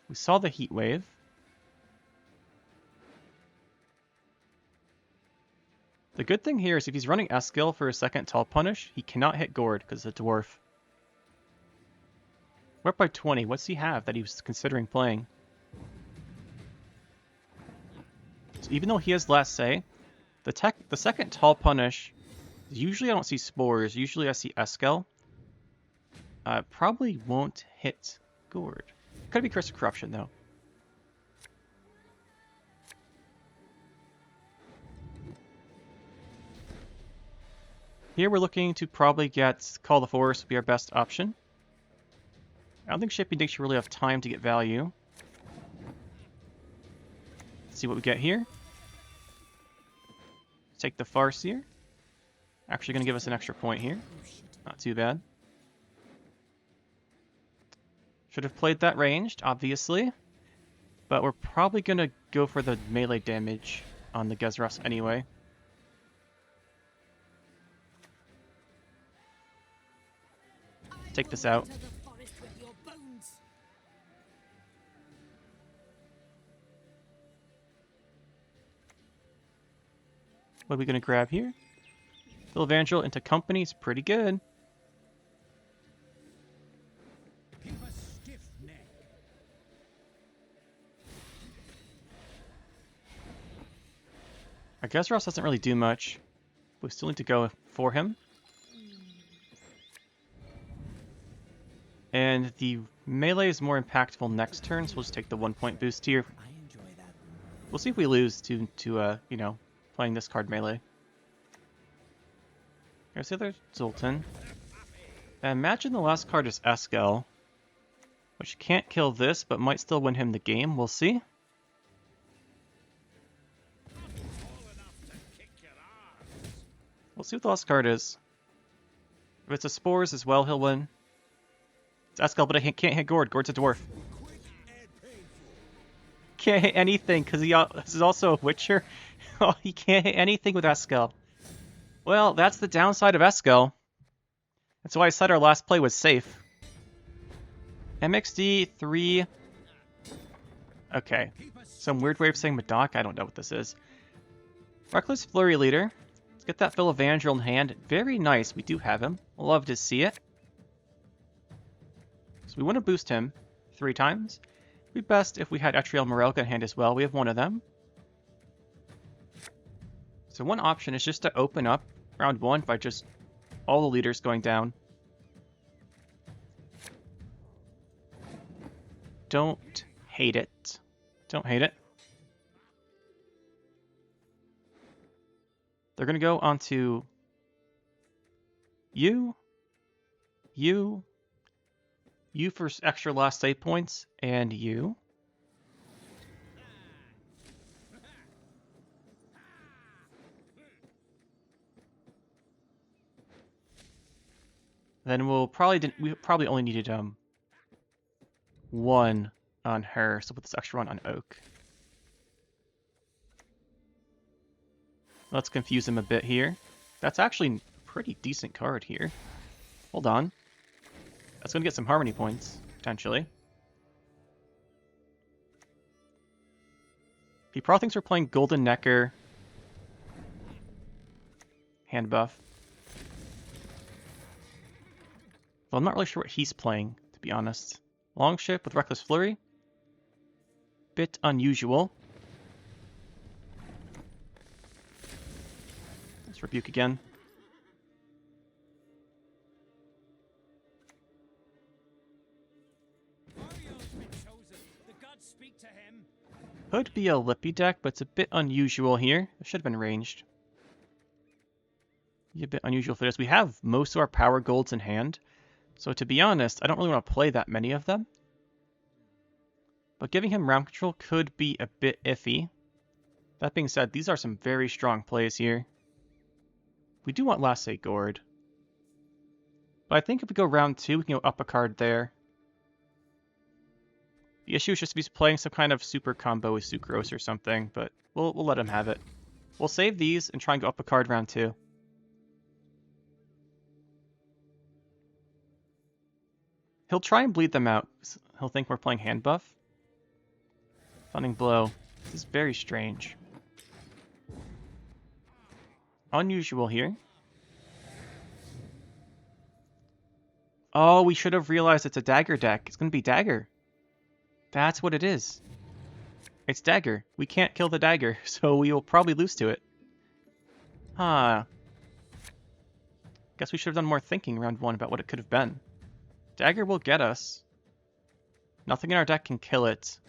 We saw the Heat Wave. The good thing here is if he's running Eskil for a second Tall Punish, he cannot hit Gourd because it's a Dwarf. We're up by 20. What's he have that he was considering playing? So even though he has Last Say, the second Tall Punish, usually I don't see Spores, usually I see Eskil. Probably won't hit Gourd. Could be Curse of Corruption though. Here we're looking to probably get Call the Forest would be our best option. I don't think Shipping Dig should really have time to get value. Let's see what we get here. Take the Farseer. Actually going to give us an extra point here. Not too bad. Should have played that ranged, obviously. But we're probably going to go for the melee damage on the Gezras anyway. Take this out. What are we going to grab here? Evangel into company is pretty good. I guess Ross doesn't really do much. We still need to go for him. And the melee is more impactful next turn, so we'll just take the 1-point boost here. We'll see if we lose to you know, playing this card melee. Here's the other Zoltan. I imagine the last card is Scoia'tael, which can't kill this, but might still win him the game. We'll see. We'll see what the last card is. If it's a Spores as well, he'll win. It's Scoia'tael, but I can't hit Gord. Gord's a dwarf. Can't hit anything, because this is also a Witcher. Oh, he can't hit anything with Scoia'tael. Well, that's the downside of Scoia'tael. That's why I said our last play was safe. MXD 3. Okay. Some weird way of saying Madoc. I don't know what this is. Reckless Flurry Leader. Let's get that Evangel in hand. Very nice. We do have him. Love to see it. So we want to boost him 3 times. It'd be best if we had Etriel Morelka in hand as well. We have one of them. So one option is just to open up round 1 by just all the leaders going down. Don't hate it. Don't hate it. They're going to go onto you for extra last save points, and you. Then we probably only needed 1 on her, so put this extra one on Oak. Let's confuse him a bit here. That's actually a pretty decent card here. Hold on. That's going to get some harmony points, potentially. He probably thinks we're playing Golden Necker. Hand buff. Well, I'm not really sure what he's playing, to be honest. Longship with Reckless Flurry. Bit unusual. Let's Rebuke again. Could be a Lippy deck, but it's a bit unusual here. It should have been ranged. Be a bit unusual for this. We have most of our power golds in hand. So to be honest, I don't really want to play that many of them. But giving him round control could be a bit iffy. That being said, these are some very strong plays here. We do want Last Say Gord. But I think if we go round 2, we can go up a card there. The issue is just to be playing some kind of super combo with Sucrose or something, but we'll let him have it. We'll save these and try and go up a card round 2. He'll try and bleed them out. He'll think we're playing hand buff. Stunning Blow. This is very strange. Unusual here. Oh, we should have realized it's a dagger deck. It's going to be dagger. That's what it is. It's dagger. We can't kill the dagger, so we will probably lose to it. Huh. Guess we should have done more thinking round 1 about what it could have been. Dagger will get us. Nothing in our deck can kill it.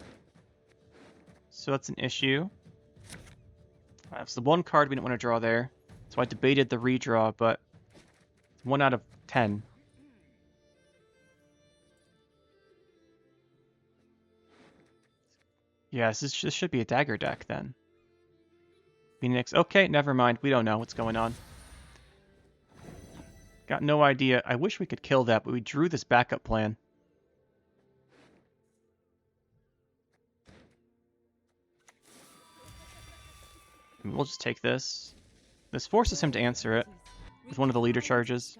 So that's an issue. That's the one card we didn't want to draw there. So I debated the redraw, but 1 out of 10. Yes, this should be a dagger deck then. Phoenix. Okay, never mind. We don't know what's going on. Got no idea. I wish we could kill that, but we drew this backup plan. We'll just take this. This forces him to answer it with one of the leader charges.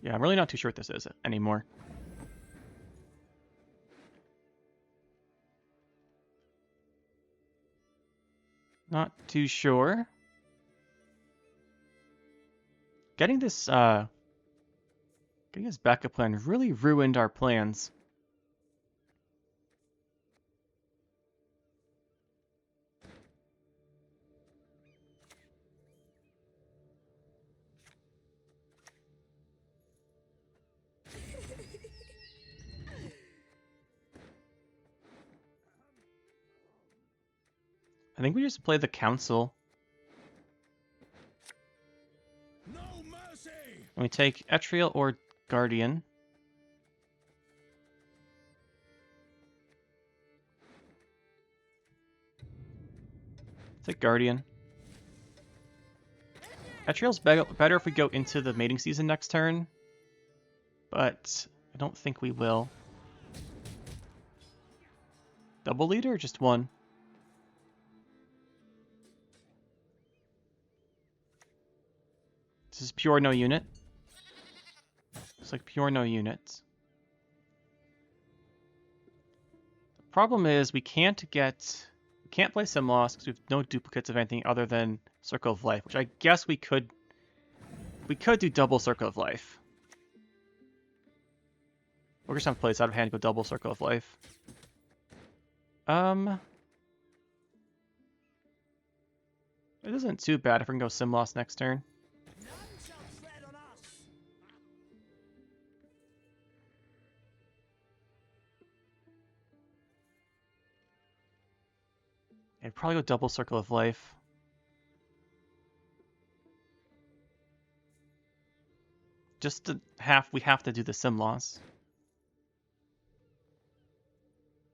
Yeah, I'm really not too sure what this is anymore. Not too sure. Getting this backup plan really ruined our plans. I think we just play the council.
No mercy.
And we take Etriel or Guardian. Take Guardian. Etriel's better if we go into the mating season next turn, but I don't think we will. Double leader or just one? This is pure no unit. It's like pure no unit. The problem is we can't play Simloss because we have no duplicates of anything other than Circle of Life, which I guess we could do double Circle of Life. We're just gonna play this out of hand to go double Circle of Life. It isn't too bad if we can go Simloss next turn. I'd probably go double Circle of Life. Just to we have to do the Simloss.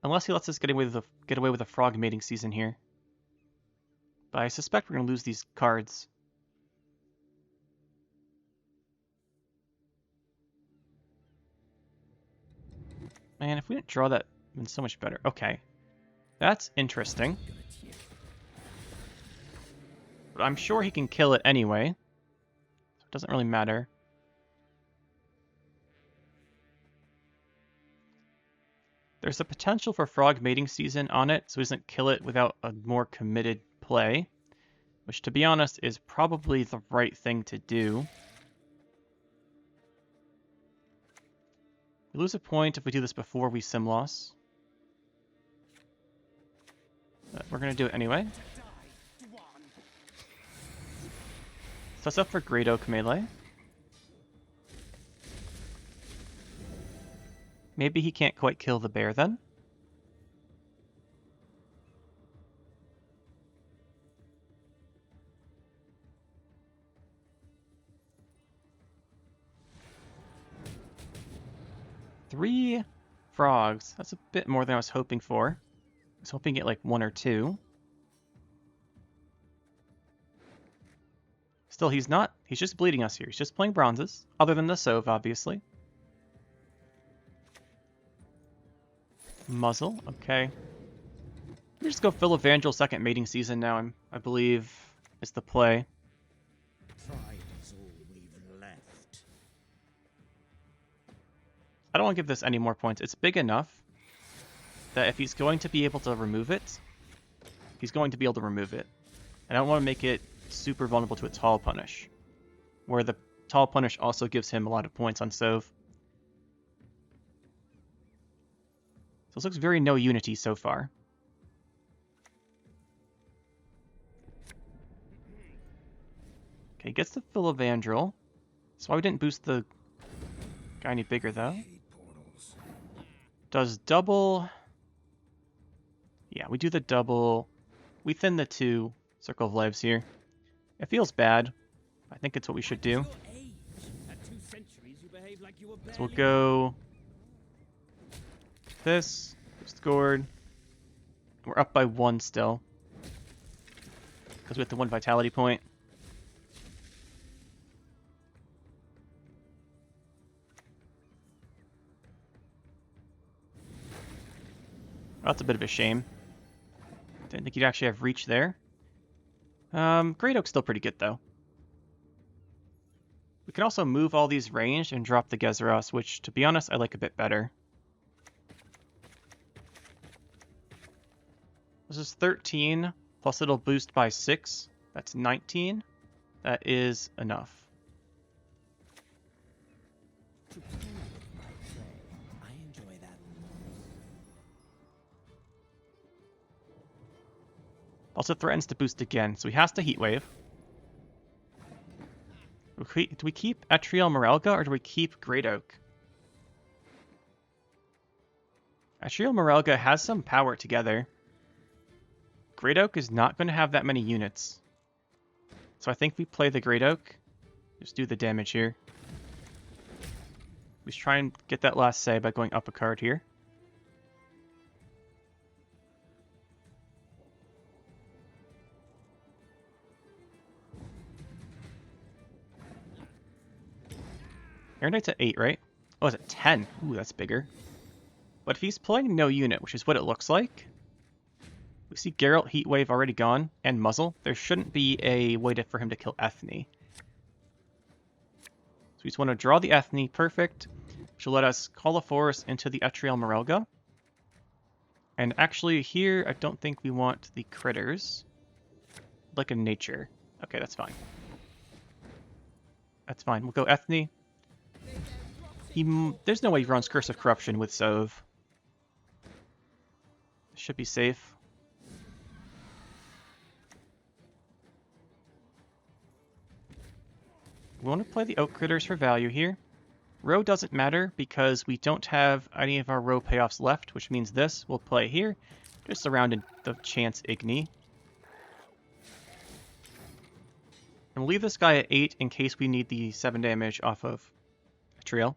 Unless he lets us get away with a frog mating season here. But I suspect we're gonna lose these cards. Man, if we didn't draw that, it would have been so much better. Okay. That's interesting. But I'm sure he can kill it anyway. So it doesn't really matter. There's a potential for frog mating season on it, so he doesn't kill it without a more committed play. Which, to be honest, is probably the right thing to do. We lose a point if we do this before we Simloss. But we're going to do it anyway. So that's up for Great Oak Melee. Maybe he can't quite kill the bear then. Three frogs. That's a bit more than I was hoping for. I was hoping to get like 1 or 2. Still, he's just bleeding us here. He's just playing bronzes, other than the Sove, obviously. Muzzle, okay. We just go Phil Evangel second mating season now, I believe is the play.
Pride is all we've left.
I don't want to give this any more points. It's big enough that if he's going to be able to remove it, he's going to be able to remove it. And I don't want to make it super vulnerable to a tall punish, where the tall punish also gives him a lot of points on Sove. So this looks very no unity so far. Okay, gets the Philevandrel. That's why we didn't boost the guy any bigger though. Does double Yeah, we do the double. We thin the 2 Circle of Lives here. It feels bad. I think it's what we should do. So we'll go this, scored. We're up by 1 still. Because we have the 1 vitality point. Well, that's a bit of a shame. Didn't think you'd actually have reach there. Great Oak's still pretty good, though. We can also move all these ranged and drop the Gezeros, which, to be honest, I like a bit better. This is 13, plus it'll boost by 6. That's 19. That is enough.
To play with my prey, I enjoy that most.
Also threatens to boost again, so he has to Heat Wave. Do we keep Etriel Morelga, or do we keep Great Oak? Etriel Morelga has some power together. Great Oak is not going to have that many units. So I think we play the Great Oak. Just do the damage here. We should try and get that last say by going up a card here. Air Knight's at 8, right? Oh, it's at 10. Ooh, that's bigger. But if he's playing no unit, which is what it looks like, we see Geralt Heatwave already gone, and Muzzle. There shouldn't be a way for him to kill Ethne. So we just want to draw the Ethne, perfect, which will let us call a forest into the Etriel Morelga. And actually here, I don't think we want the critters. Like a nature. Okay, that's fine. That's fine, we'll go Ethne. There's no way he runs Curse of Corruption with Sove. Should be safe. We want to play the Oak Critters for value here. Row doesn't matter because we don't have any of our row payoffs left, which means this we'll play here, just around the chance Igni. And we'll leave this guy at 8 in case we need the 7 damage off of Etriel.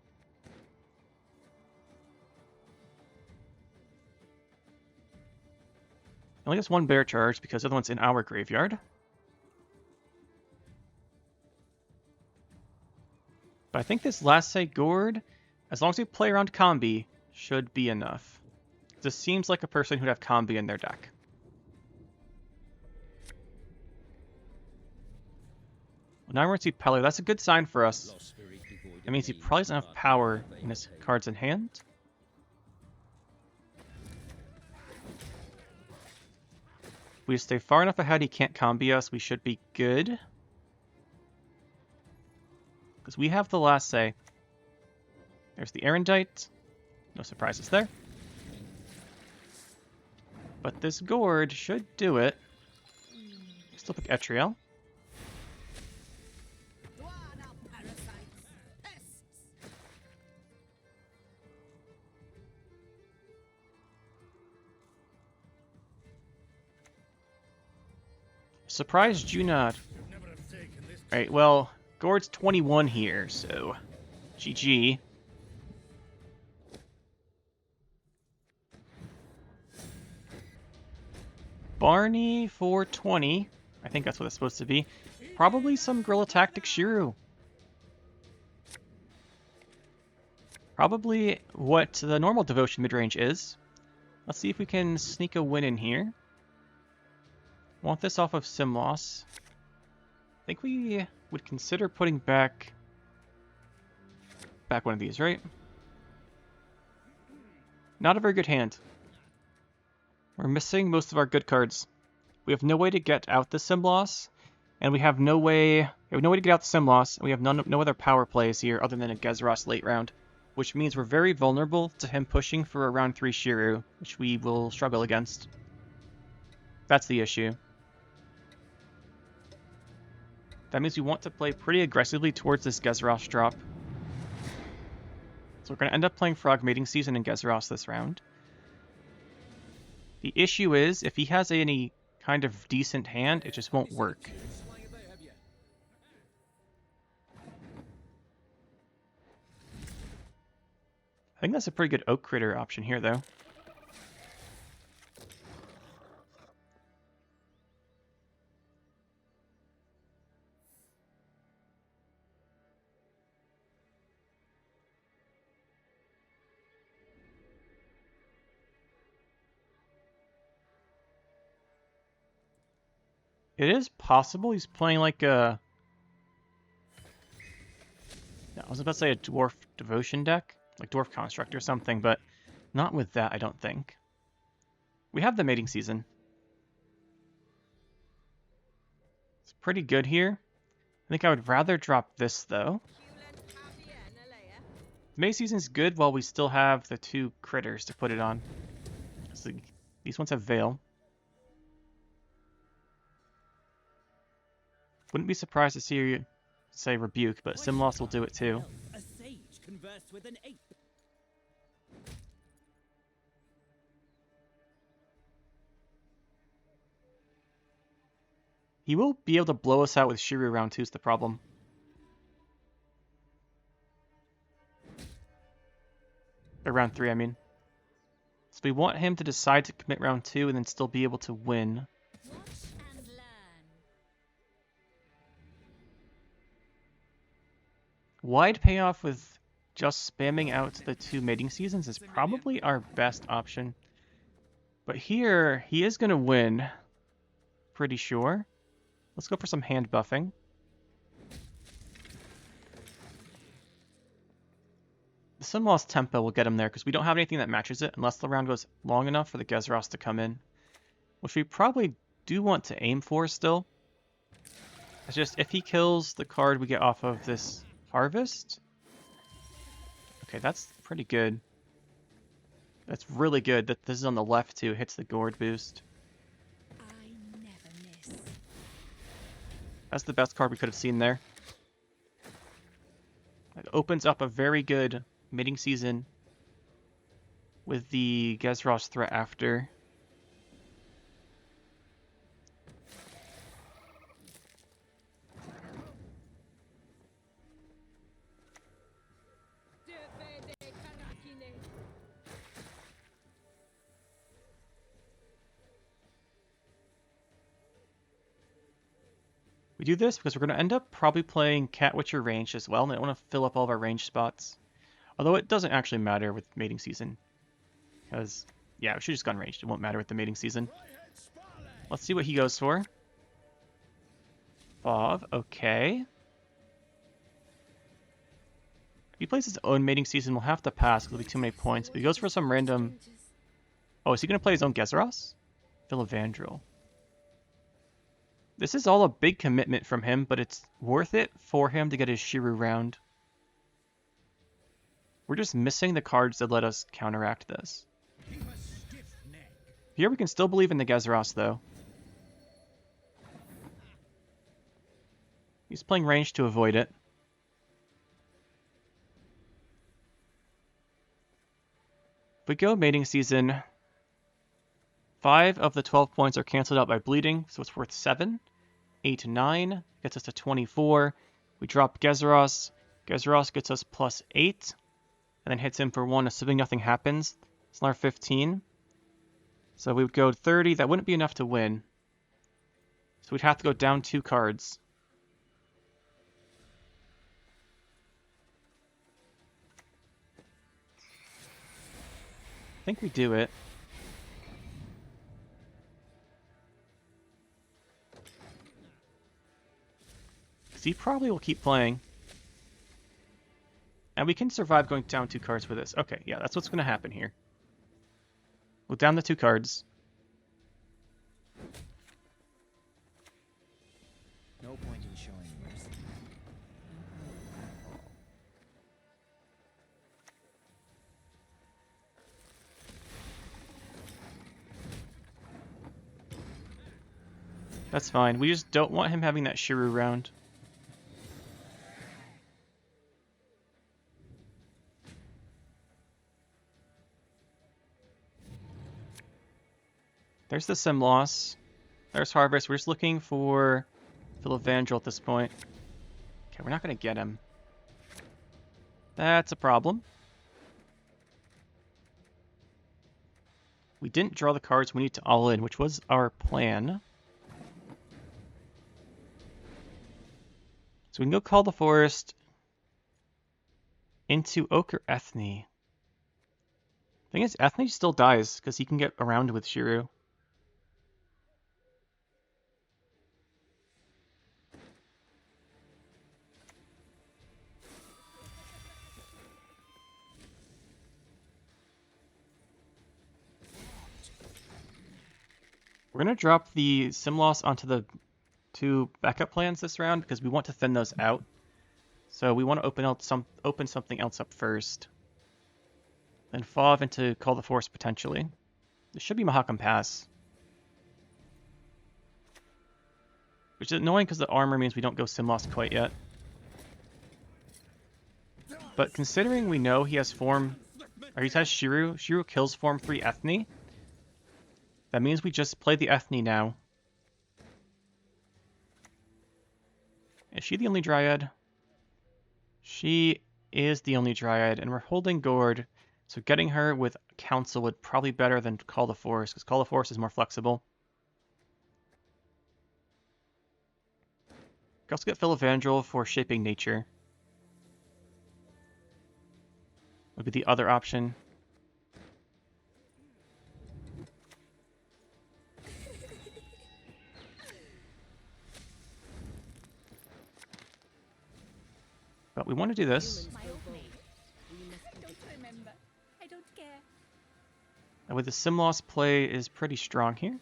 Only has 1 bear charge because the other one's in our graveyard. But I think this last say Gourd, as long as we play around Combi, should be enough. This seems like a person who'd have Combi in their deck. Well, now we're going to see Pellar. That's a good sign for us. That means he probably doesn't have power in his cards in hand. If we stay far enough ahead he can't combi us, we should be good. Because we have the last say. There's the Erendite. No surprises there. But this Gourd should do it. Still pick Etriel. Surprise Junod. Alright, well, Gourd's 21 here, so GG. Barney for 20. I think that's what it's supposed to be. Probably some Guerrilla Tactics Schirru. Probably what the normal Devotion midrange is. Let's see if we can sneak a win in here. Want this off of Simloss. I think we would consider putting back one of these, right? Not a very good hand. We're missing most of our good cards. We have no way to get out the Simloss, and we have no way to get out the Simloss, and we have no other power plays here other than a Gezeros late round, which means we're very vulnerable to him pushing for a round 3 Schirru, which we will struggle against. That's the issue. That means we want to play pretty aggressively towards this Gezeros drop. So we're going to end up playing Frog Mating Season and Gezeros this round. The issue is, if he has any kind of decent hand, it just won't work. I think that's a pretty good Oak Critter option here, though. It is possible he's playing like a... I was about to say a Dwarf Devotion deck, like Dwarf Construct or something, but not with that, I don't think. We have the mating season. It's pretty good here. I think I would rather drop this, though. The mating season's good while we still have the 2 critters to put it on. So these ones have Veil. Wouldn't be surprised to see you say Rebuke, but Simloss will do it too.
A sage conversed with an ape.
He will be able to blow us out with Schirru round 2 is the problem. Or round 3, I mean. So we want him to decide to commit round 2 and then still be able to win.
Watch and learn.
Wide payoff with just spamming out the 2 mating seasons is probably our best option. But here, he is going to win. Pretty sure. Let's go for some hand buffing. The Simloss Tempo will get him there because we don't have anything that matches it unless the round goes long enough for the Gezros to come in. Which we probably do want to aim for still. It's just if he kills the card we get off of this Harvest. Okay, that's pretty good. That's really good that this is on the left too. Hits the Gourd boost.
I never miss.
That's the best card we could have seen there. It opens up a very good mating season with the Gezros threat after. We do this because we're going to end up probably playing Cat Witcher range as well, and I don't want to fill up all of our range spots. Although it doesn't actually matter with mating season. Because, yeah, we should have just gone ranged. It won't matter with the mating season. Let's see what he goes for. Bob, okay. If he plays his own mating season, we'll have to pass because it'll be too many points. But he goes for some random... Oh, is he going to play his own Gezros? Philavandrel. This is all a big commitment from him, but it's worth it for him to get his Schirru round. We're just missing the cards that let us counteract this. Here we can still believe in the Gezros, though. He's playing range to avoid it. If we go mating season, 5 of the 12 points are canceled out by bleeding, so it's worth 7. 8 to 9 gets us to 24. We drop Gezros. Gezros gets us plus 8. And then hits him for 1, assuming nothing happens. It's another 15. So we would go 30. That wouldn't be enough to win. So we'd have to go down 2 cards. I think we do it. Because he probably will keep playing. And we can survive going down 2 cards for this. Okay, yeah, that's what's going to happen here. We'll down the 2 cards.
No point in showing mercy.
That's fine. We just don't want him having that Schirru round. There's the Sim loss. There's Harvest. We're just looking for Philevandrel at this point. Okay, we're not going to get him. That's a problem. We didn't draw the cards we need to all in, which was our plan. So we can go Call the Forest into Oak or Ethne. Thing is, Ethne still dies because he can get around with Schirru. We're going to drop the Sim loss onto the 2 backup plans this round because we want to thin those out. So we want to open something else up first. Then Fauve into Call the Force potentially. This should be Mahakam Pass. Which is annoying because the armor means we don't go Sim loss quite yet. But considering we know he has form, or he has Schirru, Schirru kills form 3 Ethne. That means we just play the Ethne now. Is she the only Dryad? She is the only Dryad, and we're holding Gord, so getting her with Council would probably be better than Call the Force, because Call the Force is more flexible. We can also get Philevandrel for Shaping Nature. Would be the other option. But we want to do this. And with the Sim loss play is pretty strong here.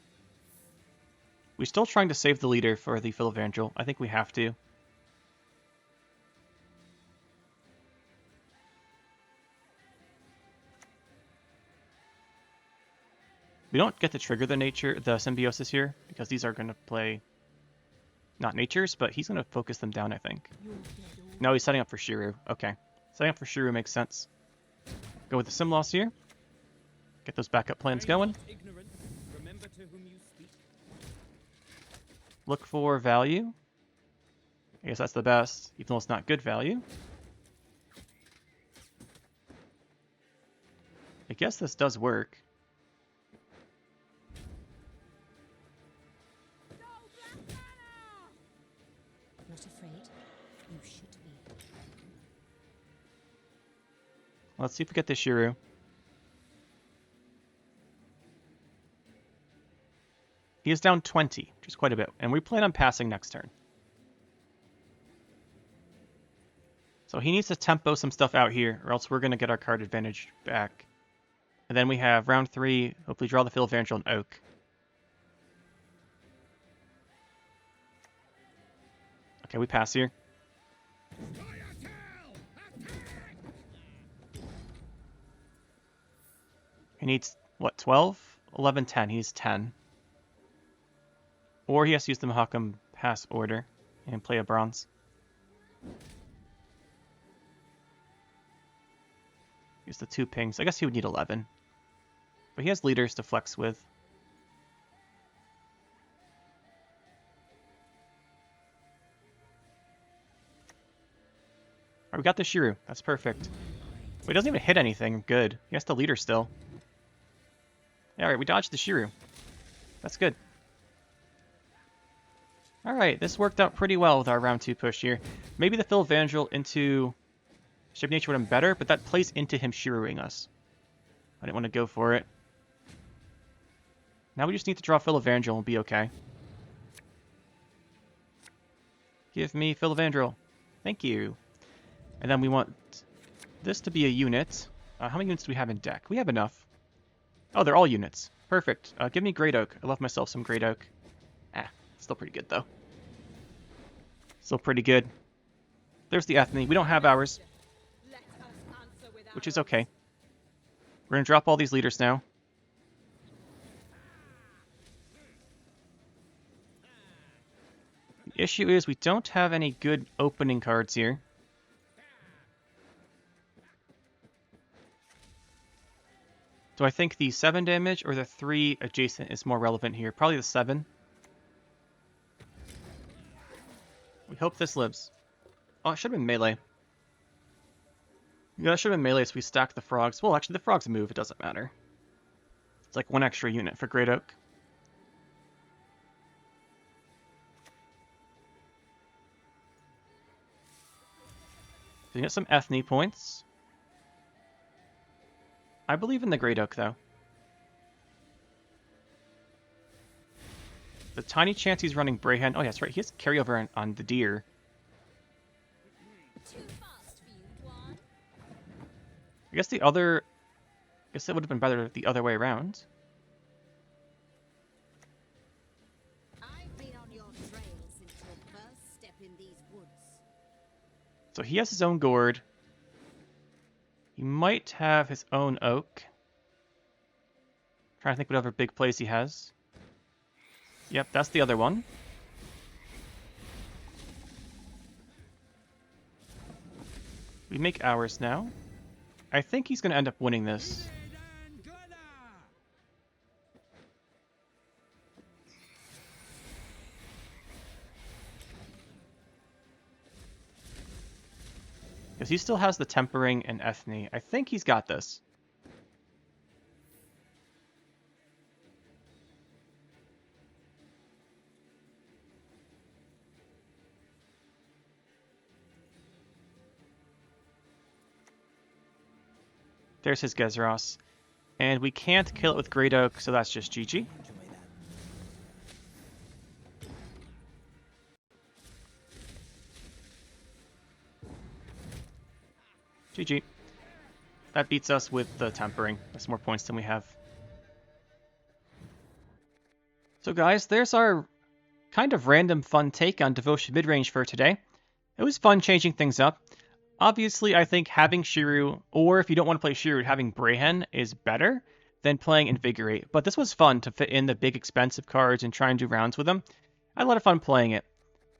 We're still trying to save the leader for the Philevandrel. I think we have to. We don't get to trigger the Symbiosis here, because these are going to play not natures, but he's going to focus them down, I think. No, he's setting up for Schirru. Okay. Setting up for Schirru makes sense. Go with the Sim loss here. Get those backup plans going. Look for value. I guess that's the best, even though it's not good value. I guess this does work.
Not afraid? You should be.
Let's see if we get this Schirru. He is down 20, which is quite a bit, and we plan on passing next turn. So he needs to tempo some stuff out here, or else we're going to get our card advantage back. And then we have round 3, hopefully draw the Philevandrel and Oak. Okay, we pass here. He needs, what, 12? 11, 10. He needs 10. Or he has to use the Mahakam Pass order and play a bronze. Use the 2 pings. I guess he would need 11. But he has leaders to flex with. Alright, we got the Schirru. That's perfect. Well, he doesn't even hit anything. Good. He has the leader still. Yeah, alright, we dodged the Schirru. That's good. Alright, this worked out pretty well with our round 2 push here. Maybe the Philevandrel into Shape Nature would have been better, but that plays into him Schirruing us. I didn't want to go for it. Now we just need to draw Philevandrel and we'll be okay. Give me Philevandrel. Thank you. And then we want this to be a unit. How many units do we have in deck? We have enough. Oh, they're all units. Perfect. Give me Great Oak. I love myself some Great Oak. Still pretty good, though. Still pretty good. There's the Ethne. We don't have ours, which is okay. We're going to drop all these leaders now. The issue is we don't have any good opening cards here. So I think the 7 damage or the 3 adjacent is more relevant here. Probably the 7. We hope this lives. Oh, it should have been melee. Yeah, it should have been melee so we stack the frogs. Well, actually, the frogs move. It doesn't matter. It's like 1 extra unit for Great Oak. So you get some ethne points. I believe in the Great Oak, though. The tiny chance he's running Brayhen. Oh, yeah, that's right. He has carryover on the deer.
Too fast for you, Dwarf.
I guess the other... I guess it would have been better the other way around.
I've been on your trail since your first step in these woods.
So he has his own gourd. He might have his own oak. Trying to think what other big plays he has. Yep, that's the other one. We make ours now. I think he's going to end up winning this. Because he still has the tempering and ethne. I think he's got this. There's his Gezeros. And we can't kill it with Great Oak, so that's just GG.
Enjoy that.
GG. That beats us with the tempering. That's more points than we have. So guys, there's our kind of random fun take on Devotion Midrange for today. It was fun changing things up. Obviously, I think having Schirru, or if you don't want to play Schirru, having Brayhen is better than playing Invigorate. But this was fun to fit in the big expensive cards and try and do rounds with them. I had a lot of fun playing it.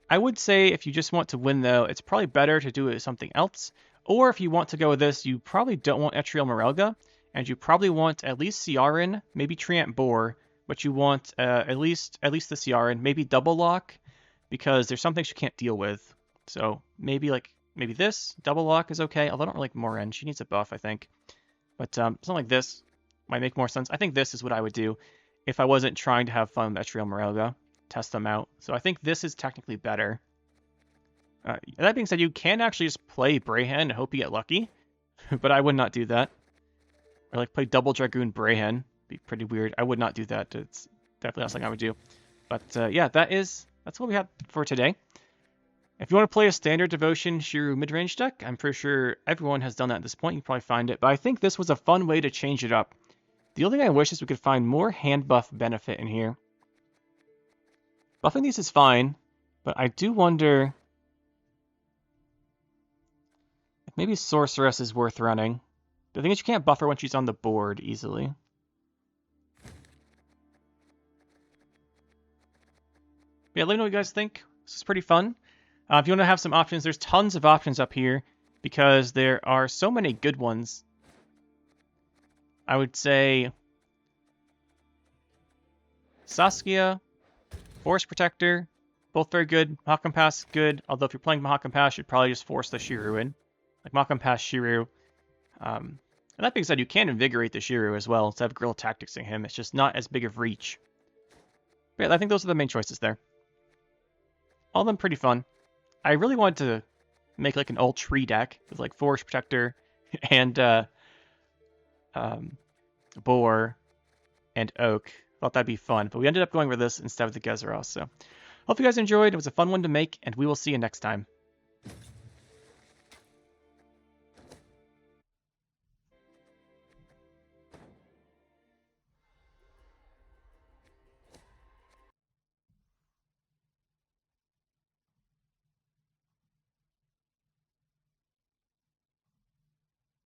I would say if you just want to win though, it's probably better to do it with something else. Or if you want to go with this, you probably don't want Etriel Morelga, and you probably want at least Ciaran, maybe Treant Boar, but you want at least the Ciaran, maybe Double Lock, because there's some things you can't deal with. So maybe this Double Lock is okay. Although I don't really like Morin, she needs a buff, I think. But something like this might make more sense. I think this is what I would do if I wasn't trying to have fun with Etriel Morelga, test them out. So I think this is technically better. That being said, you can actually just play Brayhen and hope you get lucky, but I would not do that. Or like play Double Dragoon Brayhen. Be pretty weird. I would not do that. It's definitely not something I would do. But yeah, that's what we have for today. If you want to play a standard Devotion Schirru midrange deck, I'm pretty sure everyone has done that at this point. You can probably find it. But I think this was a fun way to change it up. The only thing I wish is we could find more hand buff benefit in here. Buffing these is fine, but I do wonder if maybe Sorceress is worth running. The thing is you can't buff her when she's on the board easily. Yeah, let me know what you guys think. This is pretty fun. If you want to have some options, there's tons of options up here because there are so many good ones. I would say Saskia, Forest Protector, both very good. Mahakam Pass, good. Although if you're playing Mahakam Pass, you'd probably just force the Schirru in. Like Mahakam Pass, Schirru. And that being said, you can invigorate the Schirru as well instead of guerrilla tacticsing him. It's just not as big of reach. But yeah, I think those are the main choices there. All of them pretty fun. I really wanted to make like an all tree deck with like Forest Protector and Boar and Oak. Thought that'd be fun, but we ended up going with this instead of the Gezeros. So hope you guys enjoyed. It was a fun one to make, and we will see you next time.